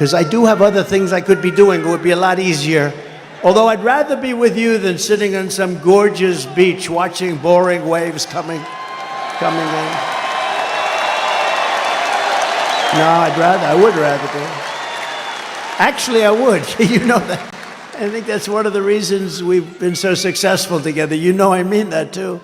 because I do have other things I could be doing. It would be a lot easier. Although I'd rather be with you than sitting on some gorgeous beach watching boring waves coming in. No, I would rather be. Actually, I would. You know that. I think that's one of the reasons we've been so successful together. You know I mean that too.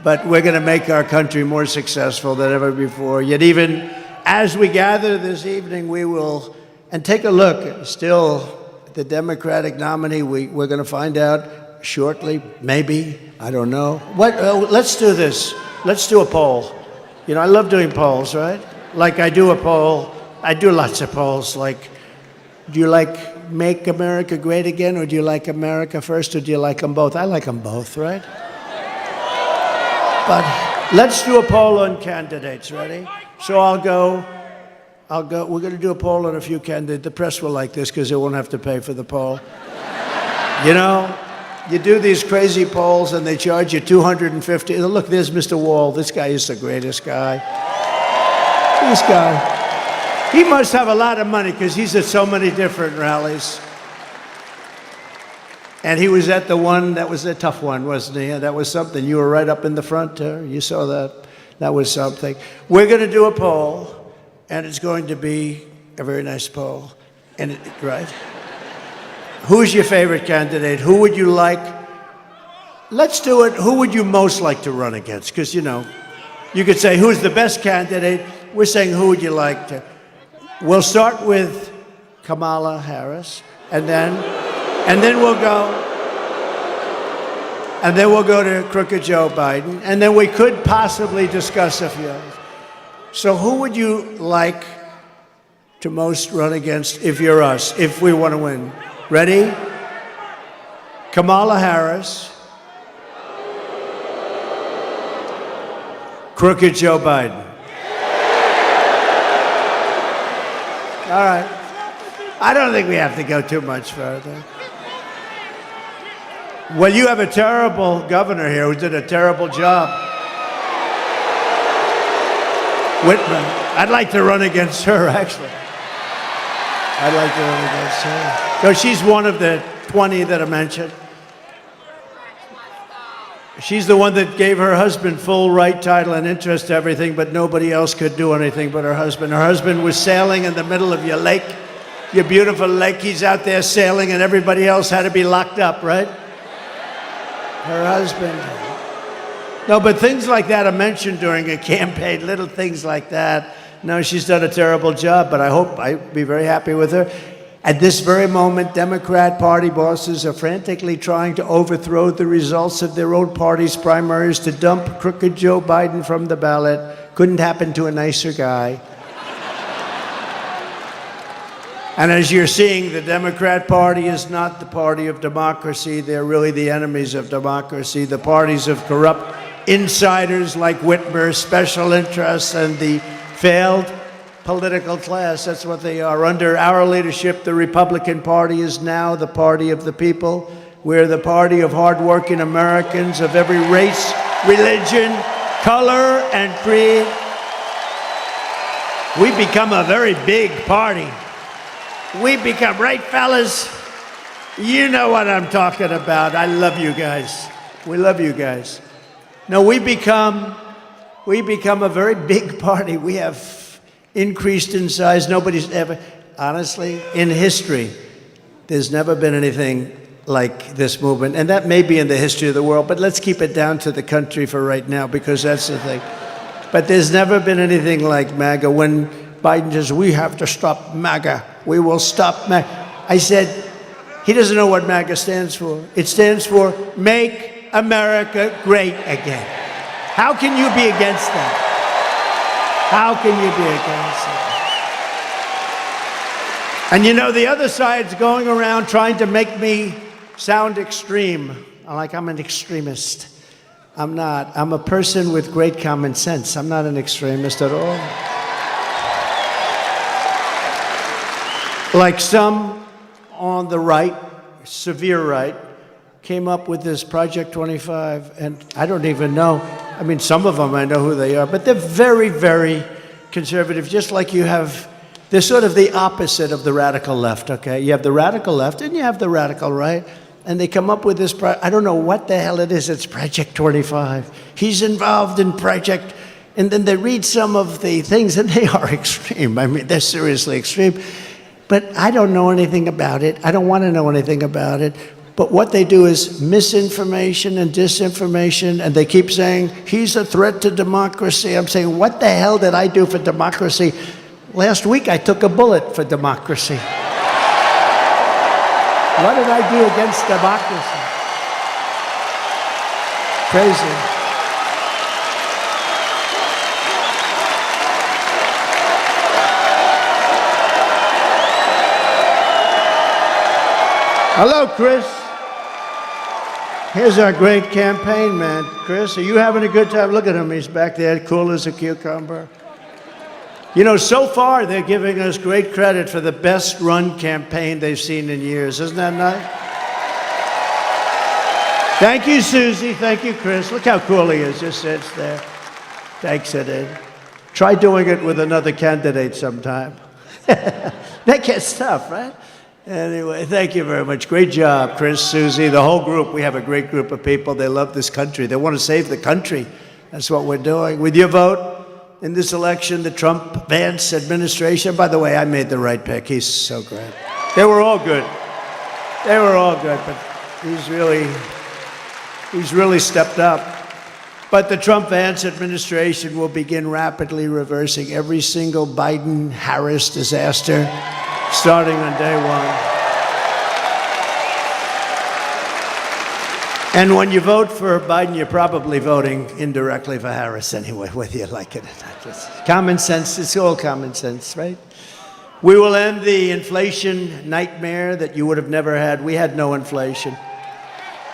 But we're going to make our country more successful than ever before. Yet even as we gather this evening, we will, and take a look, still the Democratic nominee, we're going to find out shortly, maybe, I don't know. Let's do this. Let's do a poll. You know, I love doing polls, right? Like I do a poll, I do lots of polls, like, do you like Make America Great Again, or do you like America First, or do you like them both? I like them both, right? But let's do a poll on candidates, ready? So I'll go, we're going to do a poll on a few candidates. The press will like this because they won't have to pay for the poll. You know, you do these crazy polls and they charge you $250. Look, there's Mr. Wall. This guy is the greatest guy. This guy. He must have a lot of money because he's at so many different rallies. And he was at the one, that was a tough one, wasn't he? That was something. You were right up in the front there. You saw that. That was something. We're going to do a poll, and it's going to be a very nice poll. And right? Who's your favorite candidate? Who would you like? Let's do it. Who would you most like to run against? Because, you know, you could say, who's the best candidate? We're saying, who would you like to? We'll start with Kamala Harris, and then we'll go to crooked Joe Biden, and then we could possibly discuss a few others. So who would you like to most run against if you're us, if we want to win? Ready? Kamala Harris, crooked Joe Biden. All right. I don't think we have to go too much further. Well, you have a terrible governor here who did a terrible job. Whitman. I'd like to run against her, actually. I'd like to run against her. So she's one of the 20 that I mentioned. She's the one that gave her husband full right, title, and interest to everything, but nobody else could do anything but her husband. Her husband was sailing in the middle of your lake, your beautiful lake. He's out there sailing, and everybody else had to be locked up, right? Her husband. No, but things like that are mentioned during a campaign, little things like that. No, she's done a terrible job, but I hope I'd be very happy with her. At this very moment, Democrat Party bosses are frantically trying to overthrow the results of their own party's primaries to dump crooked Joe Biden from the ballot. Couldn't happen to a nicer guy. And as you're seeing, the Democrat Party is not the party of democracy. They're really the enemies of democracy, the parties of corrupt insiders like Whitmer, special interests, and the failed political class. That's what they are. Under our leadership, the Republican Party is now the party of the people. We're the party of hardworking Americans of every race, religion, color, and creed. We've become a very big party. We become, right, fellas? You know what I'm talking about. I love you guys. We love you guys. No, we become a very big party. We have increased in size. Nobody's ever, honestly, in history, there's never been anything like this movement. And that may be in the history of the world, but let's keep it down to the country for right now, because that's the thing. But there's never been anything like MAGA. When Biden says, we have to stop MAGA, we will stop MAGA. I said, he doesn't know what MAGA stands for. It stands for Make America Great Again. How can you be against that? How can you be against it? And you know, the other side's going around trying to make me sound extreme, like I'm an extremist. I'm not. I'm a person with great common sense. I'm not an extremist at all. Like some on the right, severe right, came up with this Project 25, and I don't even know. I mean, some of them I know who they are, but they're very, very conservative. Just like you have They're sort of the opposite of the radical left, okay? You have the radical left and you have the radical right. And they come up with this, I don't know what the hell it is, it's Project 25. He's involved in Project, and then they read some of the things and they are extreme. I mean, they're seriously extreme. But I don't know anything about it. I don't want to know anything about it. But what they do is misinformation and disinformation, and they keep saying, he's a threat to democracy. I'm saying, what the hell did I do for democracy? Last week, I took a bullet for democracy. What did I do against democracy? Crazy. Hello, Chris. Here's our great campaign man. Chris, are you having a good time? Look at him. He's back there, cool as a cucumber. You know, so far, they're giving us great credit for the best run campaign they've seen in years. Isn't that nice? Thank you, Susie. Thank you, Chris. Look how cool he is. Just sits there. Thanks, Ed. Try doing it with another candidate sometime. That gets tough, right? Anyway, thank you very much. Great job, Chris, Susie, the whole group. We have a great group of people. They love this country. They want to save the country. That's what we're doing. With your vote, in this election, the Trump-Vance administration, by the way, I made the right pick. He's so great. They were all good. They were all good, but he's really stepped up. But the Trump-Vance administration will begin rapidly reversing every single Biden-Harris disaster starting on day one. And when you vote for Biden, you're probably voting indirectly for Harris anyway, whether you like it or not. Just common sense, it's all common sense, right? We will end the inflation nightmare that you would have never had. We had no inflation.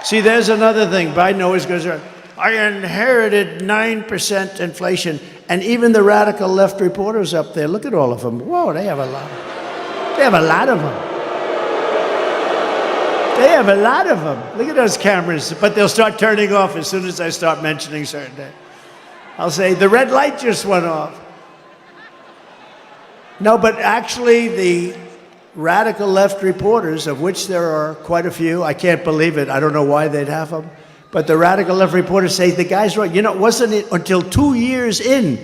See, there's another thing. Biden always goes around, I inherited 9% inflation. And even the radical left reporters up there, look at all of them. Whoa, they have a lot. They have a lot of them. They have a lot of them. Look at those cameras. But they'll start turning off as soon as I start mentioning certain things. I'll say, the red light just went off. No, but actually the radical left reporters, of which there are quite a few, I can't believe it. I don't know why they'd have them. But the radical left reporters say, the guy's right. You know, wasn't it until 2 years in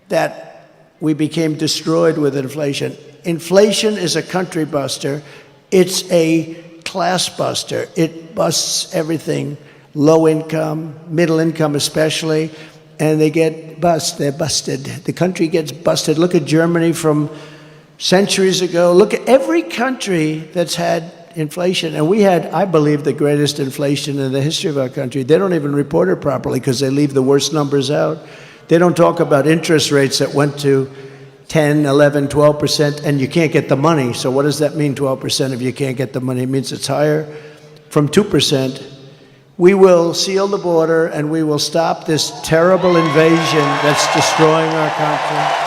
that we became destroyed with inflation? Inflation is a country buster. It's a class buster. It busts everything, low income, middle income especially, and they get they're busted. The country gets busted. Look at Germany from centuries ago. Look at every country that's had inflation, and we had, I believe, the greatest inflation in the history of our country. They don't even report it properly because they leave the worst numbers out. They don't talk about interest rates that went to 10, 11, 12%, and you can't get the money. So what does that mean, 12%, if you can't get the money? It means it's higher from 2%. We will seal the border, and we will stop this terrible invasion that's destroying our country.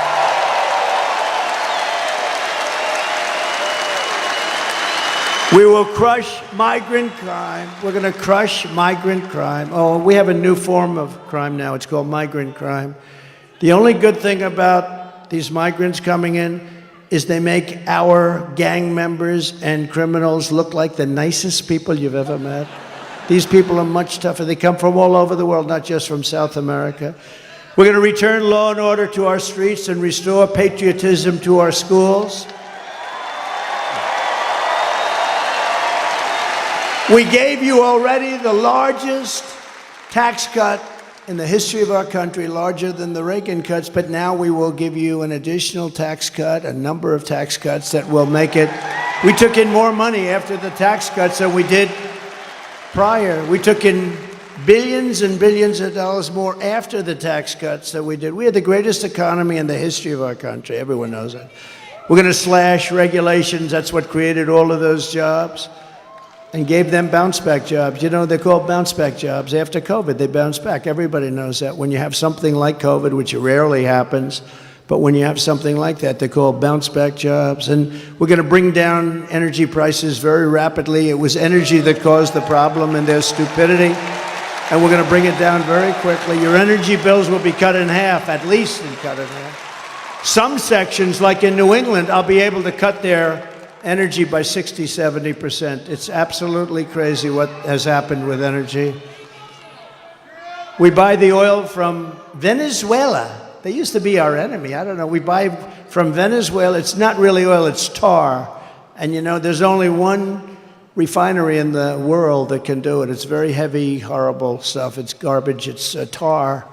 We will crush migrant crime. We're going to crush migrant crime. Oh, we have a new form of crime now. It's called migrant crime. The only good thing about these migrants coming in is they make our gang members and criminals look like the nicest people you've ever met. These people are much tougher. They come from all over the world, not just from South America. We're going to return law and order to our streets and restore patriotism to our schools. We gave you already the largest tax cut in the history of our country, larger than the Reagan cuts, but now we will give you an additional tax cut, a number of tax cuts that will make it. We took in more money after the tax cuts than we did prior. We took in billions and billions of dollars more after the tax cuts than we did. We had the greatest economy in the history of our country. Everyone knows that. We're going to slash regulations. That's what created all of those jobs and gave them bounce-back jobs. You know, they're called bounce-back jobs. After COVID, they bounce back. Everybody knows that. When you have something like COVID, which rarely happens, but when you have something like that, they're called bounce-back jobs. And we're going to bring down energy prices very rapidly. It was energy that caused the problem and their stupidity, and we're going to bring it down very quickly. Your energy bills will be cut in half, at least cut in half. Some sections, like in New England, I'll be able to cut their energy by 60, 70%. It's absolutely crazy what has happened with energy. We buy the oil from Venezuela. They used to be our enemy. I don't know. We buy from Venezuela. It's not really oil, it's tar. And you know, there's only one refinery in the world that can do it. It's very heavy, horrible stuff. It's garbage. It's tar.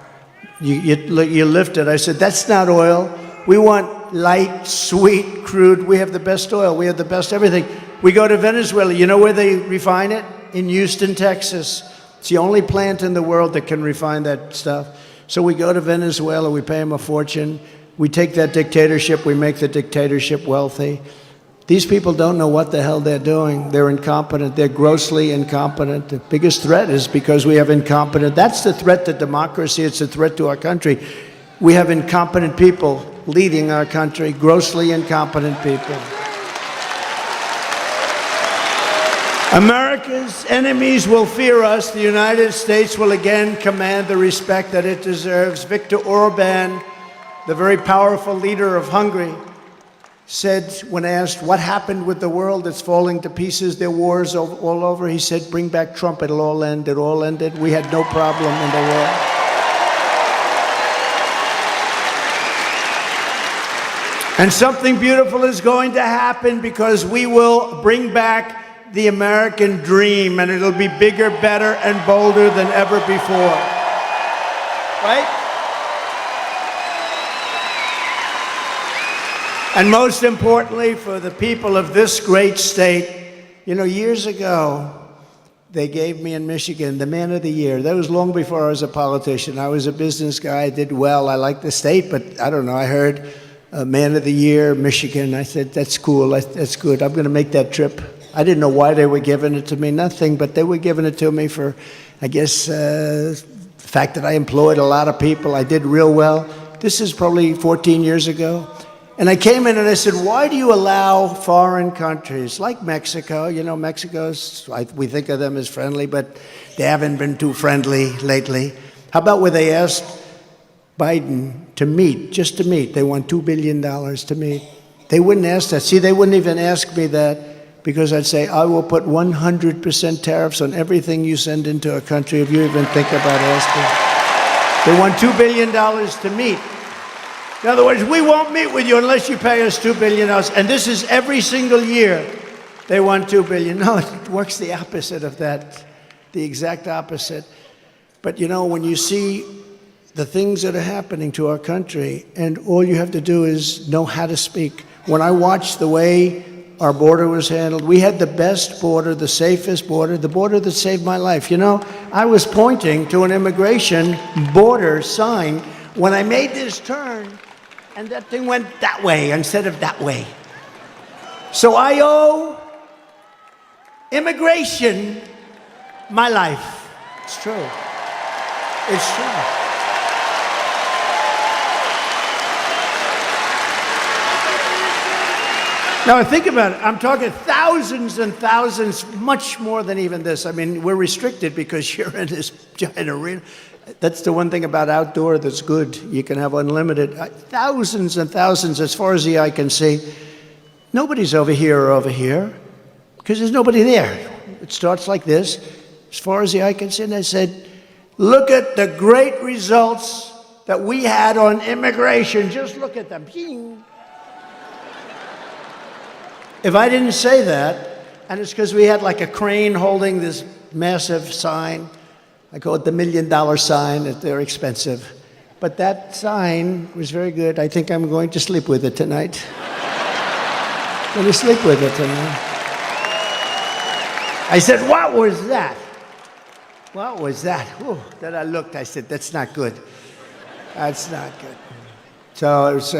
You lift it. I said, that's not oil. We want light, sweet, crude. We have the best oil. We have the best everything. We go to Venezuela. You know where they refine it? In Houston, Texas. It's the only plant in the world that can refine that stuff. So we go to Venezuela. We pay them a fortune. We take that dictatorship. We make the dictatorship wealthy. These people don't know what the hell they're doing. They're incompetent. They're grossly incompetent. The biggest threat is because we have incompetent. That's the threat to democracy. It's a threat to our country. We have incompetent people leading our country, grossly incompetent people. America's enemies will fear us. The United States will again command the respect that it deserves. Viktor Orban, the very powerful leader of Hungary, said, when asked what happened with the world that's falling to pieces, there are wars all over, he said, bring back Trump, it'll all end. It all ended. We had no problem in the world. And something beautiful is going to happen because we will bring back the American dream, and it'll be bigger, better, and bolder than ever before. Right? And most importantly, for the people of this great state, you know, years ago, they gave me in Michigan the Man of the Year. That was long before I was a politician. I was a business guy. I did well. I liked the state, but I don't know. I heard Man of the Year, Michigan. I said, that's cool. That's good. I'm going to make that trip. I didn't know why they were giving it to me, nothing, but they were giving it to me for, I guess, the fact that I employed a lot of people. I did real well. This is probably 14 years ago. And I came in and I said, why do you allow foreign countries like Mexico? You know, we think of them as friendly, but they haven't been too friendly lately. How about where they asked Biden to meet, just to meet? They want $2 billion to meet. They wouldn't ask that. See, they wouldn't even ask me that because I'd say, I will put 100% tariffs on everything you send into a country if you even think about asking. They want $2 billion to meet. In other words, we won't meet with you unless you pay us $2 billion. And this is every single year they want $2 billion. No, it works the opposite of that, the exact opposite. But you know, when you see the things that are happening to our country, and all you have to do is know how to speak. When I watched the way our border was handled, we had the best border, the safest border, the border that saved my life. You know, I was pointing to an immigration border sign when I made this turn, and that thing went that way instead of that way. So I owe immigration my life. It's true. It's true. Now think about it. I'm talking thousands and thousands, much more than even this. I mean, we're restricted because you're in this giant arena. That's the one thing about outdoor that's good. You can have unlimited, thousands and thousands as far as the eye can see. Nobody's over here or over here because there's nobody there. It starts like this, as far as the eye can see. And I said, look at the great results that we had on immigration. Just look at them. If I didn't say that, and it's because we had like a crane holding this massive sign, I call it the $1 million sign, that they're expensive. But that sign was very good. I think I'm going to sleep with it tonight. I'm going to sleep with it tonight. I said, what was that? What was that? Ooh, then I looked, I said, that's not good. That's not good. So it was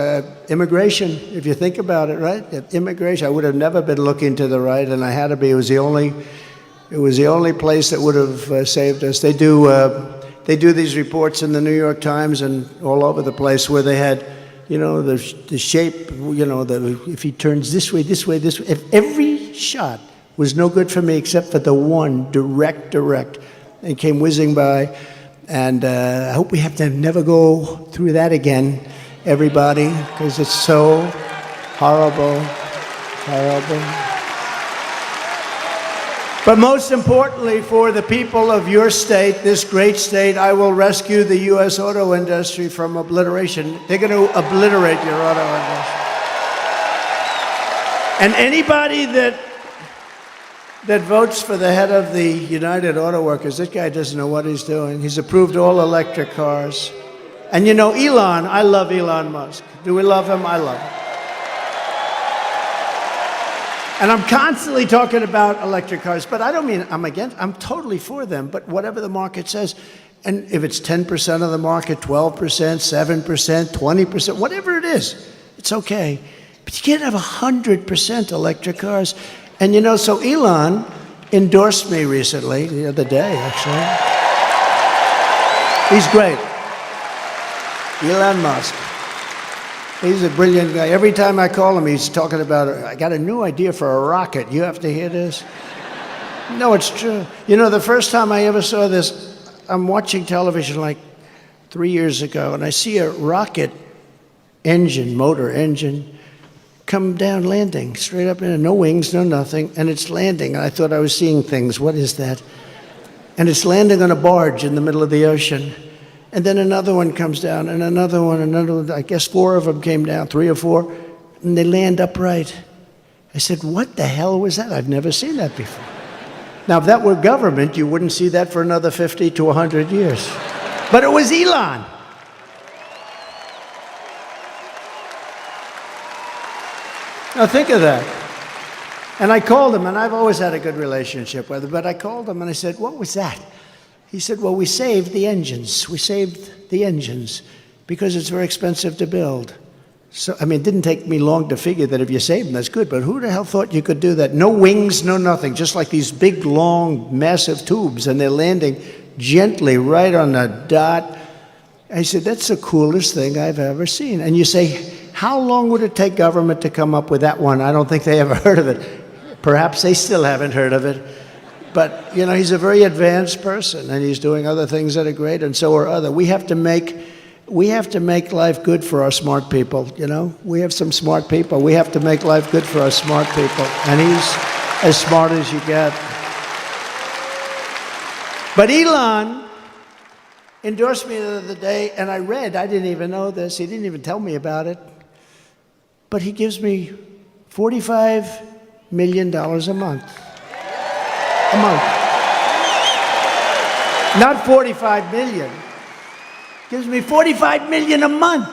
immigration, if you think about it, right? Immigration, I would have never been looking to the right, and I had to be. It was the only place that would have saved us. They do these reports in the New York Times and all over the place where they had, you know, the shape, you know, if he turns this way, this way, this way. If every shot was no good for me except for the one direct, and came whizzing by. And I hope we have to never go through that again. everybody, because it's so horrible, horrible. But most importantly, for the people of your state, this great state, I will rescue the U.S. auto industry from obliteration. They're going to obliterate your auto industry. And anybody that votes for the head of the United Auto Workers, this guy doesn't know what he's doing. He's approved all electric cars. And you know, Elon, I love Elon Musk. Do we love him? I love him. And I'm constantly talking about electric cars, but I don't mean I'm totally for them, but whatever the market says, and if it's 10% of the market, 12%, 7%, 20%, whatever it is, it's okay. But you can't have 100% electric cars. And you know, so Elon endorsed me recently, the other day, actually. He's great. Elon Musk. He's a brilliant guy. Every time I call him, he's talking about, I got a new idea for a rocket. You have to hear this? No, it's true. You know, the first time I ever saw this, I'm watching television like 3 years ago, and I see a rocket engine, motor engine, come down landing, straight up in, no wings, no nothing, and it's landing. And I thought I was seeing things. What is that? And it's landing on a barge in the middle of the ocean. And then another one comes down, and another one. I guess 4 of them came down, 3 or 4, and they land upright. I said, what the hell was that? I've never seen that before. Now, if that were government, you wouldn't see that for another 50 to 100 years. But it was Elon. Now, think of that. And I called him, and I've always had a good relationship with him, but I called him, and I said, what was that? He said, well, we saved the engines. We saved the engines because it's very expensive to build. So, I mean, it didn't take me long to figure that if you save them, that's good. But who the hell thought you could do that? No wings, no nothing, just like these big, long, massive tubes, and they're landing gently right on the dot. I said, that's the coolest thing I've ever seen. And you say, how long would it take government to come up with that one? I don't think they ever heard of it. Perhaps they still haven't heard of it. But, you know, he's a very advanced person, and he's doing other things that are great, and so are other. We have to make life good for our smart people, you know? We have some smart people. We have to make life good for our smart people, and he's as smart as you get. But Elon endorsed me the other day, and I didn't even know this. He didn't even tell me about it. But he gives me $45 million a month. A month. Not 45 million. Gives me 45 million a month.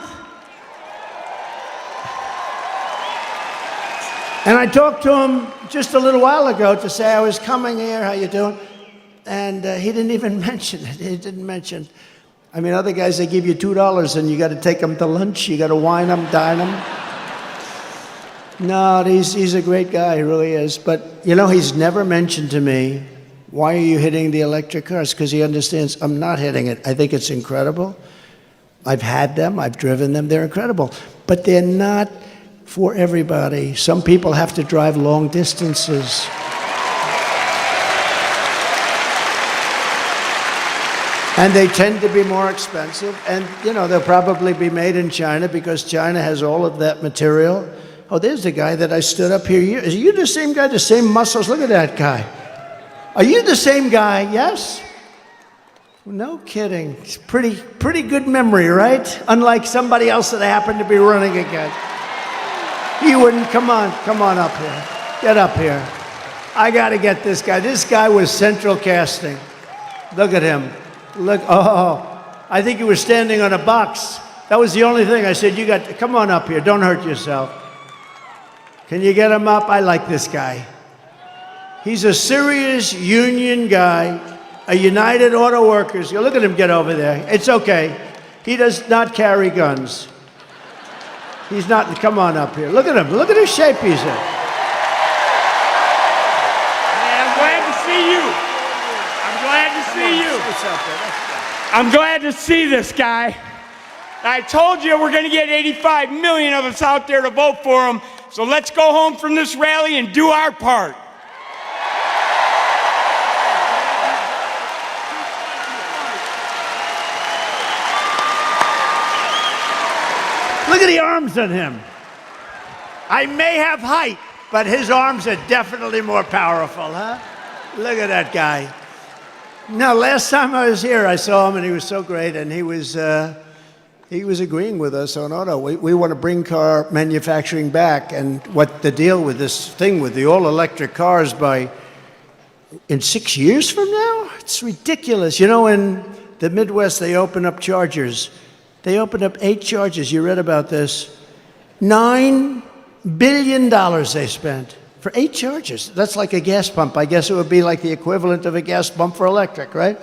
And I talked to him just a little while ago to say I was coming here, how you doing? And he didn't even mention it. He didn't mention. I mean, other guys, they give you $2 and you got to take them to lunch. You got to wine them, dine them. No, he's a great guy, he really is. But, you know, he's never mentioned to me, why are you hitting the electric cars? Because he understands I'm not hitting it. I think it's incredible. I've had them, I've driven them, they're incredible. But they're not for everybody. Some people have to drive long distances. And they tend to be more expensive. And, you know, they'll probably be made in China because China has all of that material. Oh, there's the guy that I stood up here. Are you the same guy, the same muscles? Look at that guy. Are you the same guy? Yes? No kidding. It's pretty good memory, right? Unlike somebody else that I happen to be running against. You wouldn't. Come on up here. Get up here. I got to get this guy. This guy was central casting. Look at him. Look. Oh, I think you were standing on a box. That was the only thing. I said, come on up here. Don't hurt yourself. Can you get him up? I like this guy. He's a serious union guy, a United Auto Workers. Look at him get over there. It's okay. He does not carry guns. He's not, come on up here. Look at him. Look at his shape he's in. I'm glad to see you. I'm glad to see you. I'm glad to see this guy. I told you we're going to get 85 million of us out there to vote for him. So let's go home from this rally and do our part. Look at the arms on him. I may have height, but his arms are definitely more powerful, huh? Look at that guy. Now, last time I was here, I saw him, and he was so great, and he was agreeing with us on auto. We want to bring car manufacturing back, and what the deal with this thing with the all-electric cars in 6 years from now? It's ridiculous. You know, in the Midwest, they open up chargers. They opened up 8 chargers. You read about this. $9 billion they spent for 8 chargers. That's like a gas pump. I guess it would be like the equivalent of a gas pump for electric, right?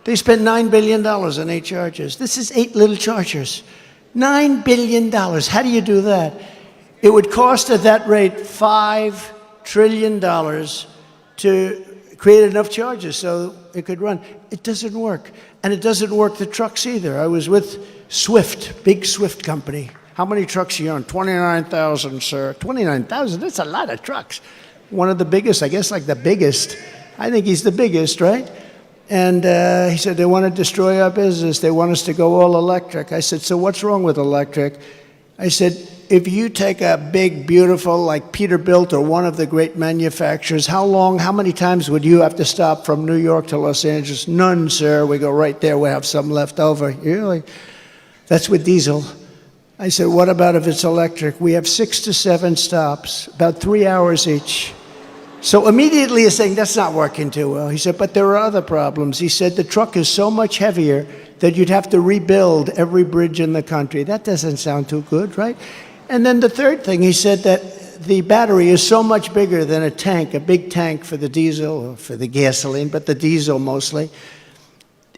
They spent $9 billion on 8 chargers. This is 8 little chargers. $9 billion. How do you do that? It would cost at that rate $5 trillion to create enough charges so it could run. It doesn't work. And it doesn't work the trucks either. I was with Swift, big Swift company. How many trucks you own? 29,000, sir. 29,000? That's a lot of trucks. One of the biggest, I guess like the biggest. I think he's the biggest, right? And he said, they want to destroy our business. They want us to go all electric. I said, so what's wrong with electric? I said, if you take a big, beautiful, like Peterbilt or one of the great manufacturers, how many times would you have to stop from New York to Los Angeles? None, sir. We go right there. We have some left over. Really? That's with diesel. I said, what about if it's electric? We have 6 to 7 stops, about 3 hours each. So immediately he's saying, that's not working too well. He said, but there are other problems. He said, the truck is so much heavier that you'd have to rebuild every bridge in the country. That doesn't sound too good, right? And then the third thing, he said that the battery is so much bigger than a tank, a big tank for the diesel or for the gasoline, but the diesel mostly.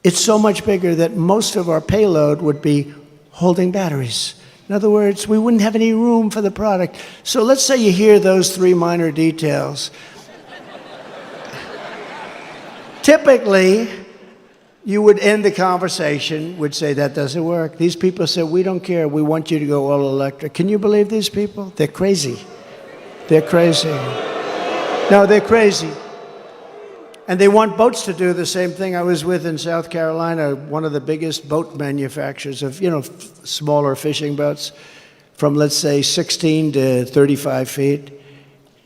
It's so much bigger that most of our payload would be holding batteries. In other words, we wouldn't have any room for the product. So let's say you hear those 3 minor details. Typically, you would end the conversation, would say, that doesn't work. These people said, we don't care. We want you to go all electric. Can you believe these people? They're crazy. They're crazy. No, they're crazy. And they want boats to do the same thing. I was with in South Carolina, one of the biggest boat manufacturers of, smaller fishing boats from, let's say, 16 to 35 feet.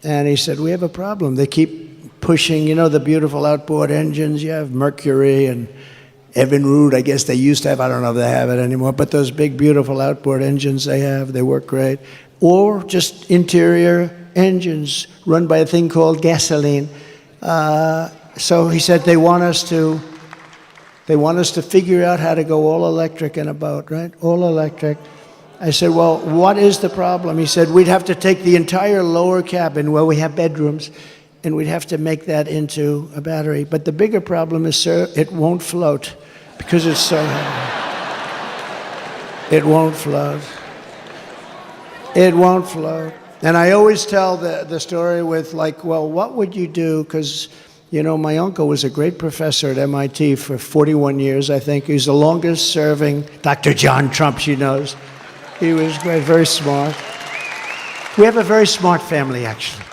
And he said, we have a problem. They keep pushing, the beautiful outboard engines. You have Mercury and Evinrude, I guess they used to have. I don't know if they have it anymore. But those big, beautiful outboard engines they have, they work great. Or just interior engines run by a thing called gasoline. So he said they want us to figure out how to go all electric in a boat, right? All electric. I said, well, what is the problem? He said, we'd have to take the entire lower cabin where we have bedrooms, and we'd have to make that into a battery. But the bigger problem is, sir, it won't float because it's so heavy. It won't float. It won't float. And I always tell the story with well, what would you do? Because my uncle was a great professor at MIT for 41 years, I think. He's the longest serving, Dr. John Trump, she knows. He was great, very smart. We have a very smart family, actually.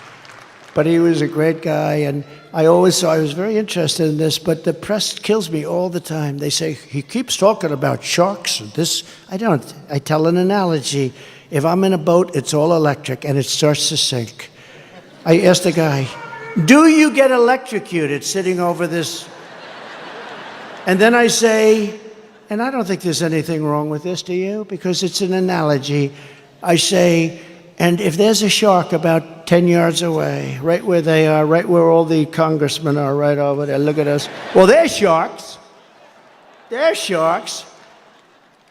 But he was a great guy, and I was very interested in this, but the press kills me all the time. They say, he keeps talking about sharks and this. I don't. I tell an analogy. If I'm in a boat, it's all electric, and it starts to sink. I asked the guy, do you get electrocuted sitting over this? And then I say, and I don't think there's anything wrong with this, do you? Because it's an analogy. I say, and if there's a shark about 10 yards away, right where they are, right where all the congressmen are, right over there, look at us. Well, they're sharks. They're sharks.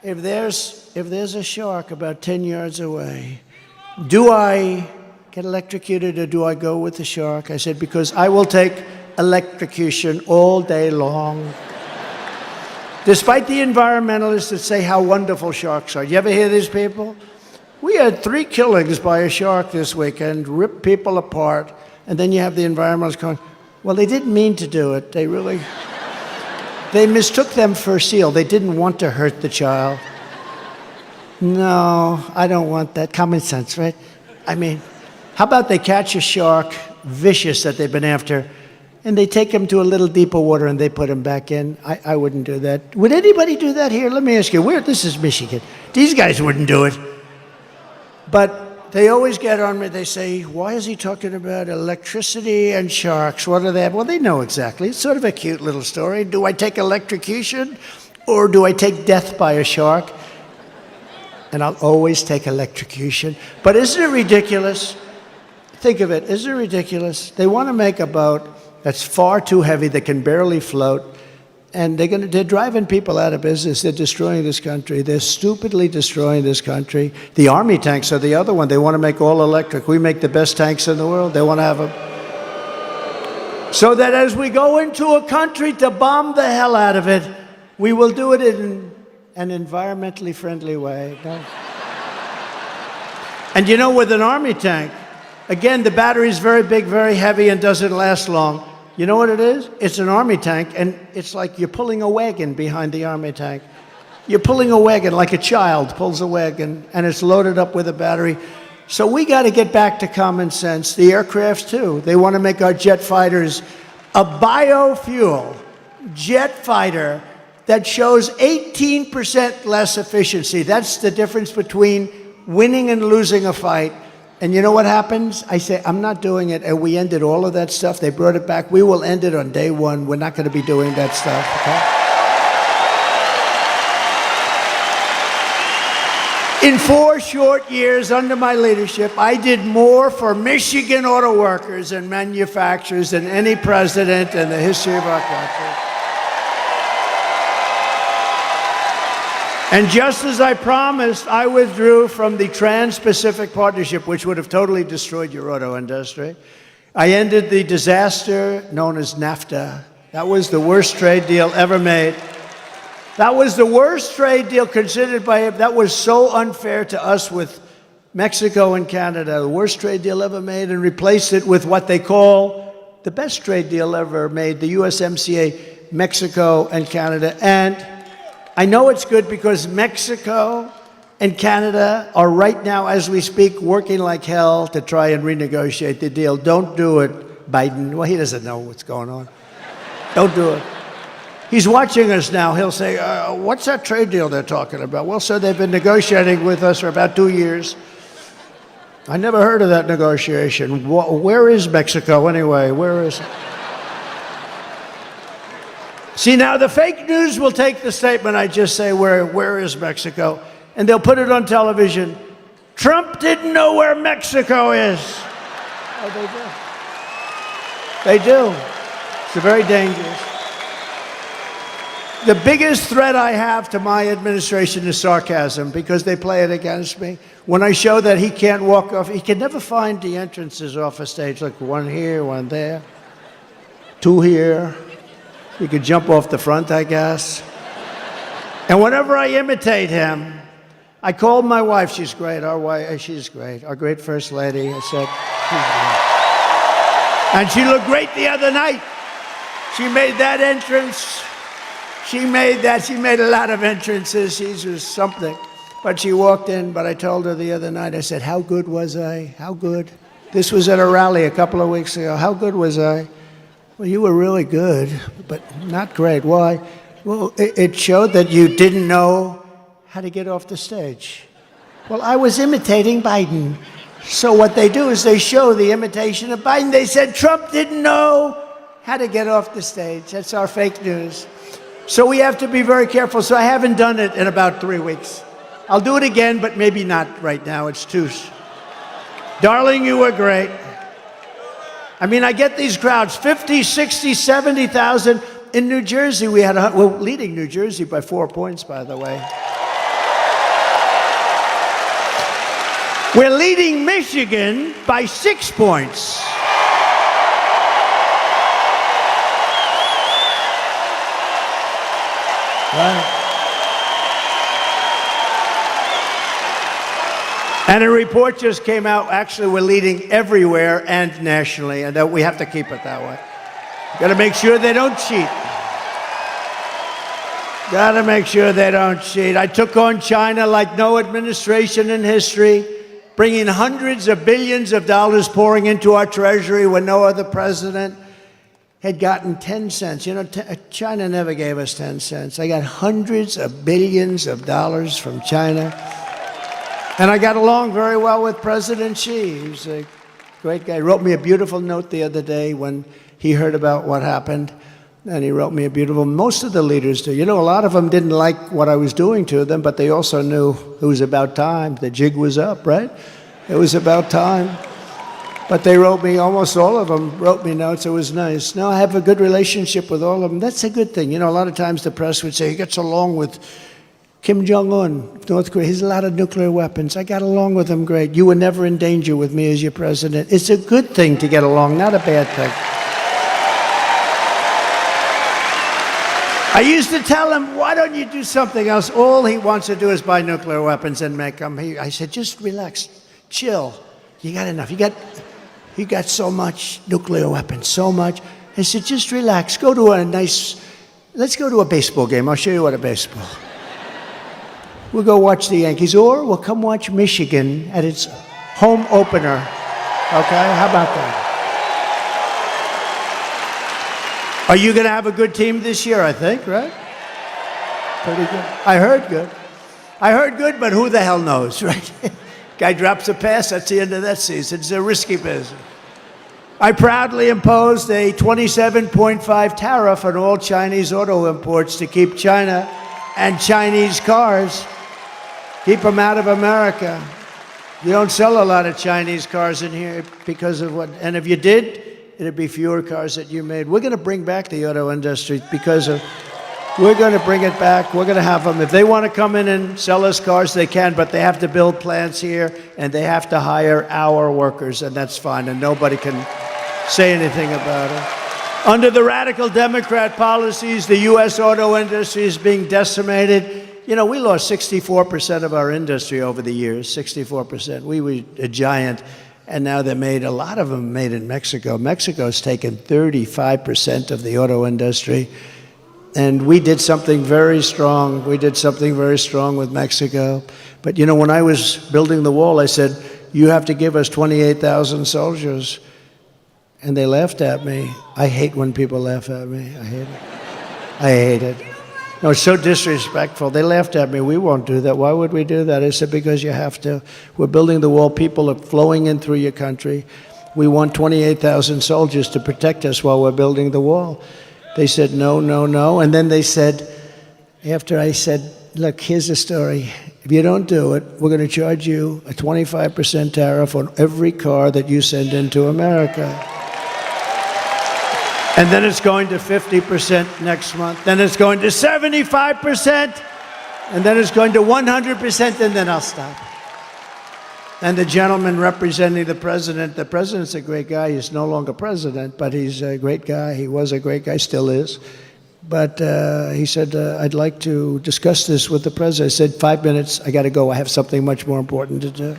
If there's a shark about 10 yards away, do I get electrocuted or do I go with the shark? I said, because I will take electrocution all day long. Despite the environmentalists that say how wonderful sharks are. You ever hear these people? We had 3 killings by a shark this weekend, ripped people apart, and then you have the environmentalists going, well, they didn't mean to do it. They mistook them for a seal. They didn't want to hurt the child. No, I don't want that. Common sense, right? I mean, how about they catch a shark, vicious that they've been after, and they take them to a little deeper water and they put them back in. I wouldn't do that. Would anybody do that here? Let me ask you, this is Michigan. These guys wouldn't do it. But they always get on me. They say, why is he talking about electricity and sharks? What do they have? Well, they know exactly. It's sort of a cute little story. Do I take electrocution or do I take death by a shark? And I'll always take electrocution. But isn't it ridiculous? Think of it. Isn't it ridiculous? They want to make a boat that's far too heavy, that can barely float, and they're driving people out of business. They're destroying this country. They're stupidly destroying this country. The Army tanks are the other one. They want to make all electric. We make the best tanks in the world. They want to have them. So that as we go into a country to bomb the hell out of it, we will do it in an environmentally friendly way. No? And with an Army tank, again, the battery is very big, very heavy, and doesn't last long. You know what it is? It's an Army tank, and it's like you're pulling a wagon behind the Army tank. You're pulling a wagon like a child pulls a wagon, and it's loaded up with a battery. So we got to get back to common sense. The aircrafts, too. They want to make our jet fighters a biofuel jet fighter that shows 18% less efficiency. That's the difference between winning and losing a fight. And you know what happens? I say, I'm not doing it. And we ended all of that stuff. They brought it back. We will end it on day one. We're not going to be doing that stuff, okay? In 4 short years under my leadership, I did more for Michigan auto workers and manufacturers than any president in the history of our country. And just as I promised, I withdrew from the Trans-Pacific Partnership, which would have totally destroyed your auto industry. I ended the disaster known as NAFTA. That was the worst trade deal ever made. That was the worst trade deal considered by him. That was so unfair to us with Mexico and Canada, the worst trade deal ever made, and replaced it with what they call the best trade deal ever made, the USMCA, Mexico and Canada. And I know it's good because Mexico and Canada are right now, as we speak, working like hell to try and renegotiate the deal. Don't do it, Biden. Well, he doesn't know what's going on. Don't do it. He's watching us now. He'll say, what's that trade deal they're talking about? Well, sir, they've been negotiating with us for about 2 years. I never heard of that negotiation. Where is Mexico anyway? Where is it? See, now the fake news will take the statement I just say, where is Mexico? And they'll put it on television. Trump didn't know where Mexico is. Oh, they do. They do. It's very dangerous. The biggest threat I have to my administration is sarcasm, because they play it against me. When I show that he can't walk off, he can never find the entrances off a stage. Look, one here, one there, 2 here. You could jump off the front, I guess. And whenever I imitate him, I called my wife. She's great. Our wife, she's great. Our great First Lady. I said, she's great. And she looked great the other night. She made that entrance. She made a lot of entrances. She was something. But she walked in, but I told her the other night, I said, how good was I? How good? This was at a rally a couple of weeks ago. How good was I? Well, you were really good, but not great. Why? Well, it showed that you didn't know how to get off the stage. Well, I was imitating Biden. So what they do is they show the imitation of Biden. They said Trump didn't know how to get off the stage. That's our fake news. So we have to be very careful. So I haven't done it in about 3 weeks. I'll do it again, but maybe not right now. It's too... Darling, you were great. I mean, I get these crowds, 50, 60, 70,000. In New Jersey, we're leading New Jersey by 4 points, by the way. We're leading Michigan by 6 points. Right. And a report just came out, actually we're leading everywhere and nationally, and that we have to keep it that way. Got to make sure they don't cheat. Got to make sure they don't cheat. I took on China like no administration in history, bringing hundreds of billions of dollars pouring into our treasury with no other president. had gotten 10 cents. You know, China never gave us 10 cents. I got hundreds of billions of dollars from China. And I got along very well with President Xi. He was a great guy. He wrote me a beautiful note the other day when he heard about what happened. And he wrote me a beautiful, most of the leaders do. You know, a lot of them didn't like what I was doing to them, but they also knew it was about time. The jig was up, right? It was about time. But they wrote me, almost all of them wrote me notes. It was nice. Now I have a good relationship with all of them. That's a good thing. You know, a lot of times the press would say, he gets along with Kim Jong-un, North Korea. He has a lot of nuclear weapons. I got along with him great. You were never in danger with me as your president. It's a good thing to get along, not a bad thing. I used to tell him, why don't you do something else? All he wants to do is buy nuclear weapons and make them. I said, just relax, chill. You got enough. You got so much nuclear weapons, so much. I said, just relax. Go to let's go to a baseball game. I'll show you what a baseball. We'll go watch the Yankees, or we'll come watch Michigan at its home opener. Okay, how about that? Are you going to have a good team this year, I think, right? Pretty good. I heard good. I heard good, but who the hell knows, right? Guy drops a pass, that's the end of that season. It's a risky business. I proudly imposed a 27.5 tariff on all Chinese auto imports to keep China and Chinese cars, keep them out of America. You don't sell a lot of Chinese cars in here because of what, and if you did, it'd be fewer cars that you made. We're going to bring back the auto industry we're going to bring it back. We're going to have them. If they want to come in and sell us cars, they can, but they have to build plants here, and they have to hire our workers, and that's fine, and nobody can say anything about it. Under the radical Democrat policies, the U.S. auto industry is being decimated. You know, we lost 64% of our industry over the years, 64%. We were a giant. And now a lot of them made in Mexico. Mexico's taken 35% of the auto industry. And we did something very strong. We did something very strong with Mexico. But you know, when I was building the wall, I said, you have to give us 28,000 soldiers. And they laughed at me. I hate when people laugh at me. I hate it. I hate it. No, it's so disrespectful. They laughed at me. We won't do that. Why would we do that? I said, because you have to. We're building the wall. People are flowing in through your country. We want 28,000 soldiers to protect us while we're building the wall. They said, no, no, no. And then they said, after I said, look, here's the story. If you don't do it, we're going to charge you a 25% tariff on every car that you send into America. And then it's going to 50% next month. Then it's going to 75%. And then it's going to 100%, and then I'll stop. And the gentleman representing the president's a great guy. He's no longer president, but he's a great guy. He was a great guy, still is. But he said, I'd like to discuss this with the president. I said, 5 minutes, I got to go. I have something much more important to do.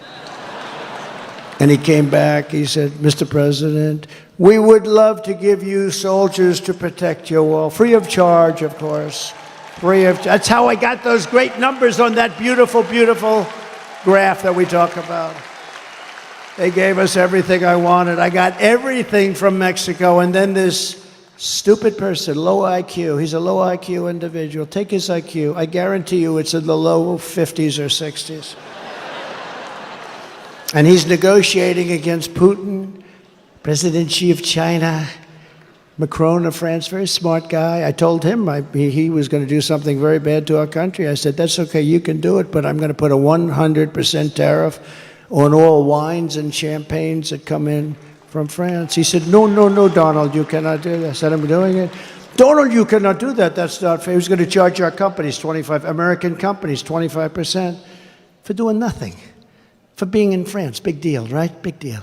And he came back, he said, Mr. President, we would love to give you soldiers to protect your wall, free of charge, of course. That's how I got those great numbers on that beautiful, beautiful graph that we talk about. They gave us everything I wanted. I got everything from Mexico, and then this stupid person, low IQ, he's a low IQ individual. Take his IQ. I guarantee you it's in the low 50s or 60s. And he's negotiating against Putin, President Xi of China, Macron of France, very smart guy. I told him he was going to do something very bad to our country. I said, that's okay, you can do it, but I'm going to put a 100% tariff on all wines and champagnes that come in from France. He said, no, no, no, Donald, you cannot do that. I said, I'm doing it. Donald, you cannot do that. That's not fair. He was going to charge our companies, American companies, 25% for doing nothing. For being in France, big deal, right? Big deal.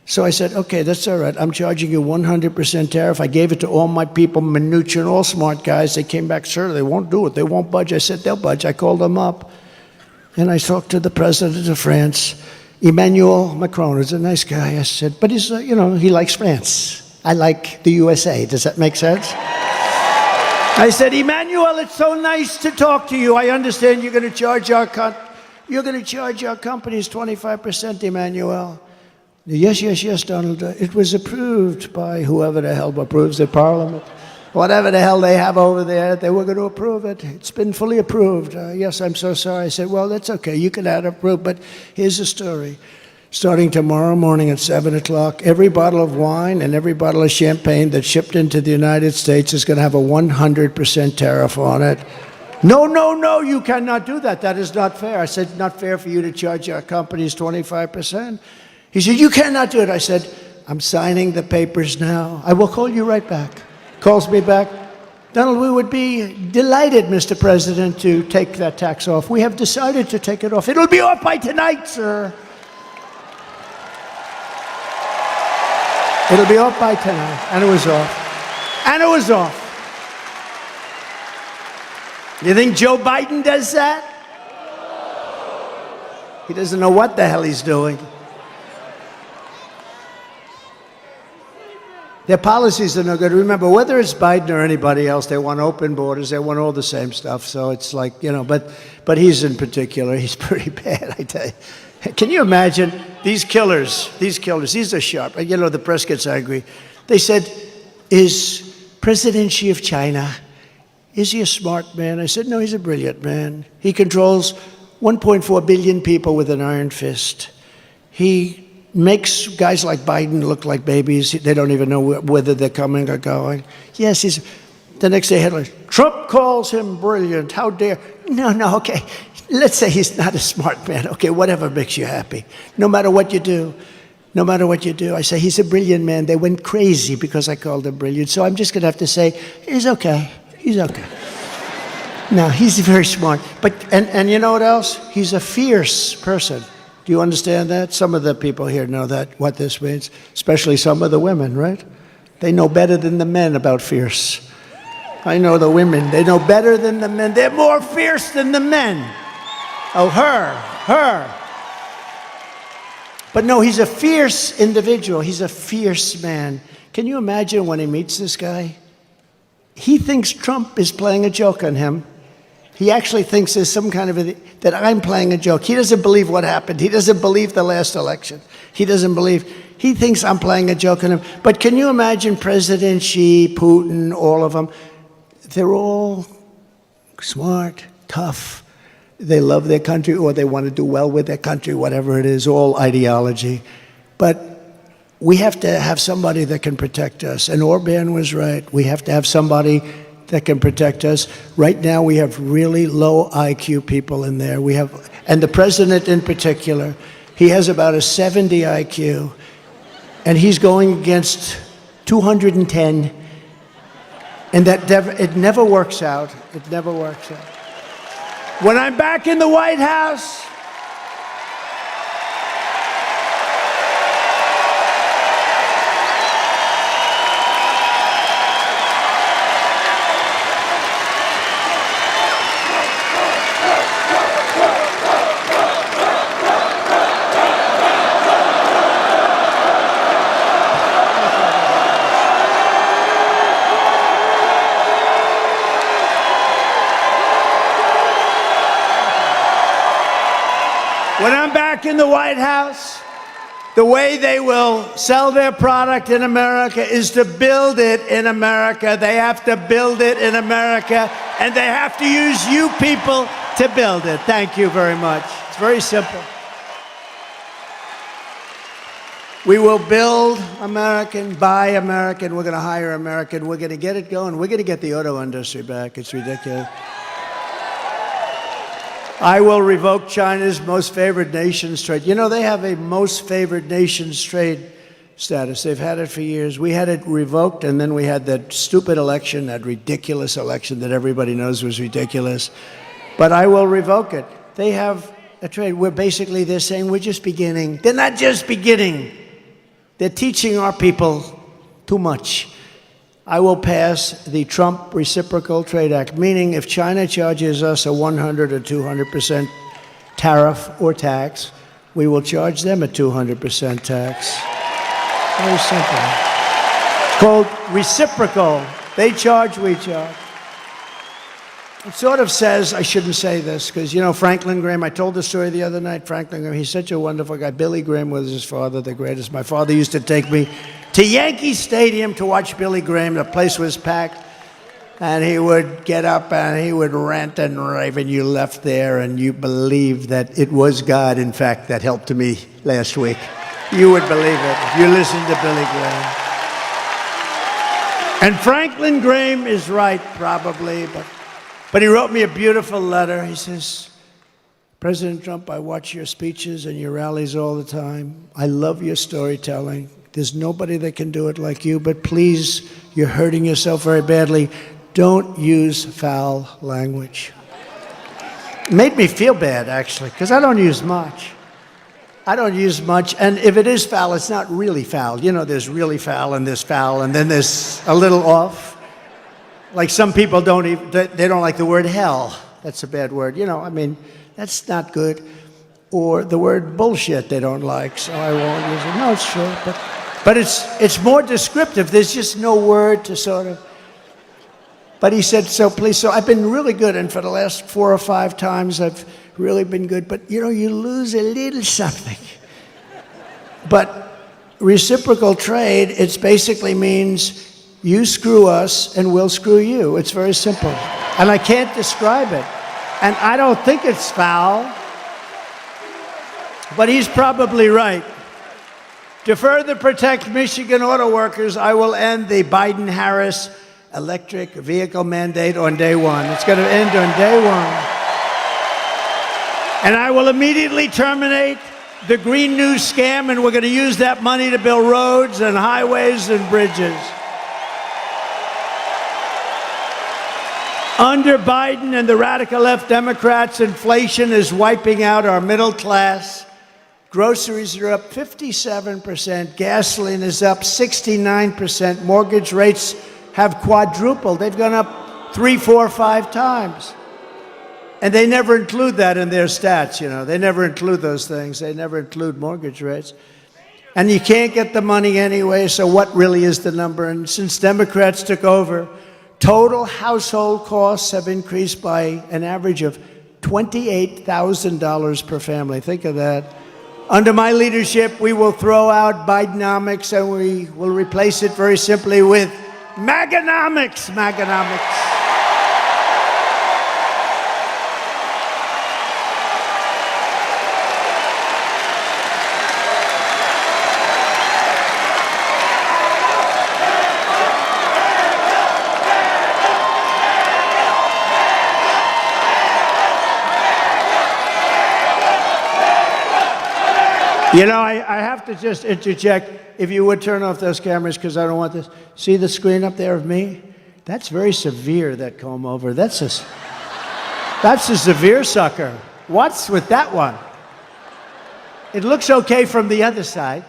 So I said, okay, that's all right. I'm charging you 100% tariff. I gave it to all my people, Mnuchin, all smart guys. They came back, sir, they won't do it. They won't budge. I said, they'll budge. I called them up. And I talked to the president of France, Emmanuel Macron. He's a nice guy. I said, but he's, he likes France. I like the USA. Does that make sense? I said, Emmanuel, it's so nice to talk to you. I understand you're going to charge our companies 25%, Emmanuel. Yes, yes, yes, Donald. It was approved by whoever the hell approves it, Parliament. Whatever the hell they have over there, they were going to approve it. It's been fully approved. Yes, I'm so sorry. I said, well, that's okay. You can have it approved, but here's the story. Starting tomorrow morning at 7 o'clock, every bottle of wine and every bottle of champagne that's shipped into the United States is going to have a 100% tariff on it. No, no, no, you cannot do that. That is not fair. I said, not fair for you to charge our companies 25%. He said, you cannot do it. I said, I'm signing the papers now. I will call you right back. Calls me back. Donald, we would be delighted, Mr. President, to take that tax off. We have decided to take it off. It'll be off by tonight, sir. It'll be off by tonight. And it was off. And it was off. You think Joe Biden does that? He doesn't know what the hell he's doing. Their policies are no good. Remember, whether it's Biden or anybody else, they want open borders. They want all the same stuff. So it's like, you know, but he's in particular, he's pretty bad, I tell you. Can you imagine these killers, these are sharp. You know, the press gets angry. They said, is President Xi of China, is he a smart man? I said, no, he's a brilliant man. He controls 1.4 billion people with an iron fist. He makes guys like Biden look like babies. They don't even know whether they're coming or going. Yes, the next day headlines, Trump calls him brilliant. How dare. No, okay. Let's say he's not a smart man. Okay, whatever makes you happy. No matter what you do. No matter what you do. I say he's a brilliant man. They went crazy because I called him brilliant. So I'm just going to have to say, he's okay. He's okay. No, he's very smart. But and you know what else? He's a fierce person. Do you understand that? Some of the people here know that, what this means, especially some of the women, right? They know better than the men about fierce. I know the women, they know better than the men. They're more fierce than the men. Oh, her. But no, he's a fierce individual. He's a fierce man. Can you imagine when he meets this guy? He thinks Trump is playing a joke on him. He actually thinks there's some kind of that I'm playing a joke. He doesn't believe what happened. He doesn't believe the last election. He thinks I'm playing a joke on him. But can you imagine President Xi, Putin, all of them? They're all smart, tough. They love their country, or they want to do well with their country, whatever it is, all ideology. But we have to have somebody that can protect us. And Orban was right. We have to have somebody that can protect us. Right now, we have really low IQ people in there. And the president in particular, he has about a 70 IQ, and he's going against 210, and it never works out. It never works out. When I'm back in the White House, the way they will sell their product in America is to build it in America. They have to build it in America, and they have to use you people to build it. Thank you very much. It's very simple. We will build American, buy American. We're going to hire American. We're going to get it going. We're going to get the auto industry back. It's ridiculous. I will revoke China's most favored nations trade. You know, they have a most favored nations trade status. They've had it for years. We had it revoked, and then we had that stupid election, that ridiculous election that everybody knows was ridiculous. But I will revoke it. They have a trade. They're saying we're just beginning. They're not just beginning. They're teaching our people too much. I will pass the Trump Reciprocal Trade Act, meaning if China charges us a 100 or 200% tariff or tax, we will charge them a 200% tax. Very simple. It's called reciprocal. They charge, we charge. It sort of says, I shouldn't say this, because, you know, Franklin Graham, I told the story the other night, Franklin Graham, he's such a wonderful guy. Billy Graham was his father, the greatest. My father used to take me to Yankee Stadium to watch Billy Graham. The place was packed, and he would get up and he would rant and rave, and you left there and you believed that it was God, in fact, that helped me last week. You would believe it if you listened to Billy Graham. And Franklin Graham is right, probably, but he wrote me a beautiful letter. He says, President Trump, I watch your speeches and your rallies all the time. I love your storytelling. There's nobody that can do it like you, but please, you're hurting yourself very badly. Don't use foul language. It made me feel bad, actually, because I don't use much. And if it is foul, it's not really foul. You know, there's really foul, and then there's a little off. Like some people they don't like the word hell. That's a bad word. You know, I mean, that's not good. Or the word bullshit they don't like, so I won't use it. No, it's true, but it's more descriptive. There's just no word to sort of. But he said, so please, so I've been really good, and for the last 4 or 5 times I've really been good, but you know, you lose a little something. But reciprocal trade, it basically means you screw us and we'll screw you. It's very simple. And I can't describe it. And I don't think it's foul, but he's probably right. To further protect Michigan auto workers, I will end the Biden-Harris electric vehicle mandate on day one. It's going to end on day one. And I will immediately terminate the Green New scam, and we're going to use that money to build roads and highways and bridges. Under Biden and the radical left Democrats, inflation is wiping out our middle class. Groceries are up 57%. Gasoline is up 69%. Mortgage rates have quadrupled. They've gone up 3, 4, 5 times. And they never include that in their stats, you know. They never include those things. They never include mortgage rates. And you can't get the money anyway, so what really is the number? And since Democrats took over, total household costs have increased by an average of $28,000 per family. Think of that. Under my leadership, we will throw out Bidenomics, and we will replace it very simply with Maganomics. Maganomics. You know, I have to just interject. If you would turn off those cameras, because I don't want this. See the screen up there of me? That's very severe, that comb over. That's a severe sucker. What's with that one? It looks okay from the other side.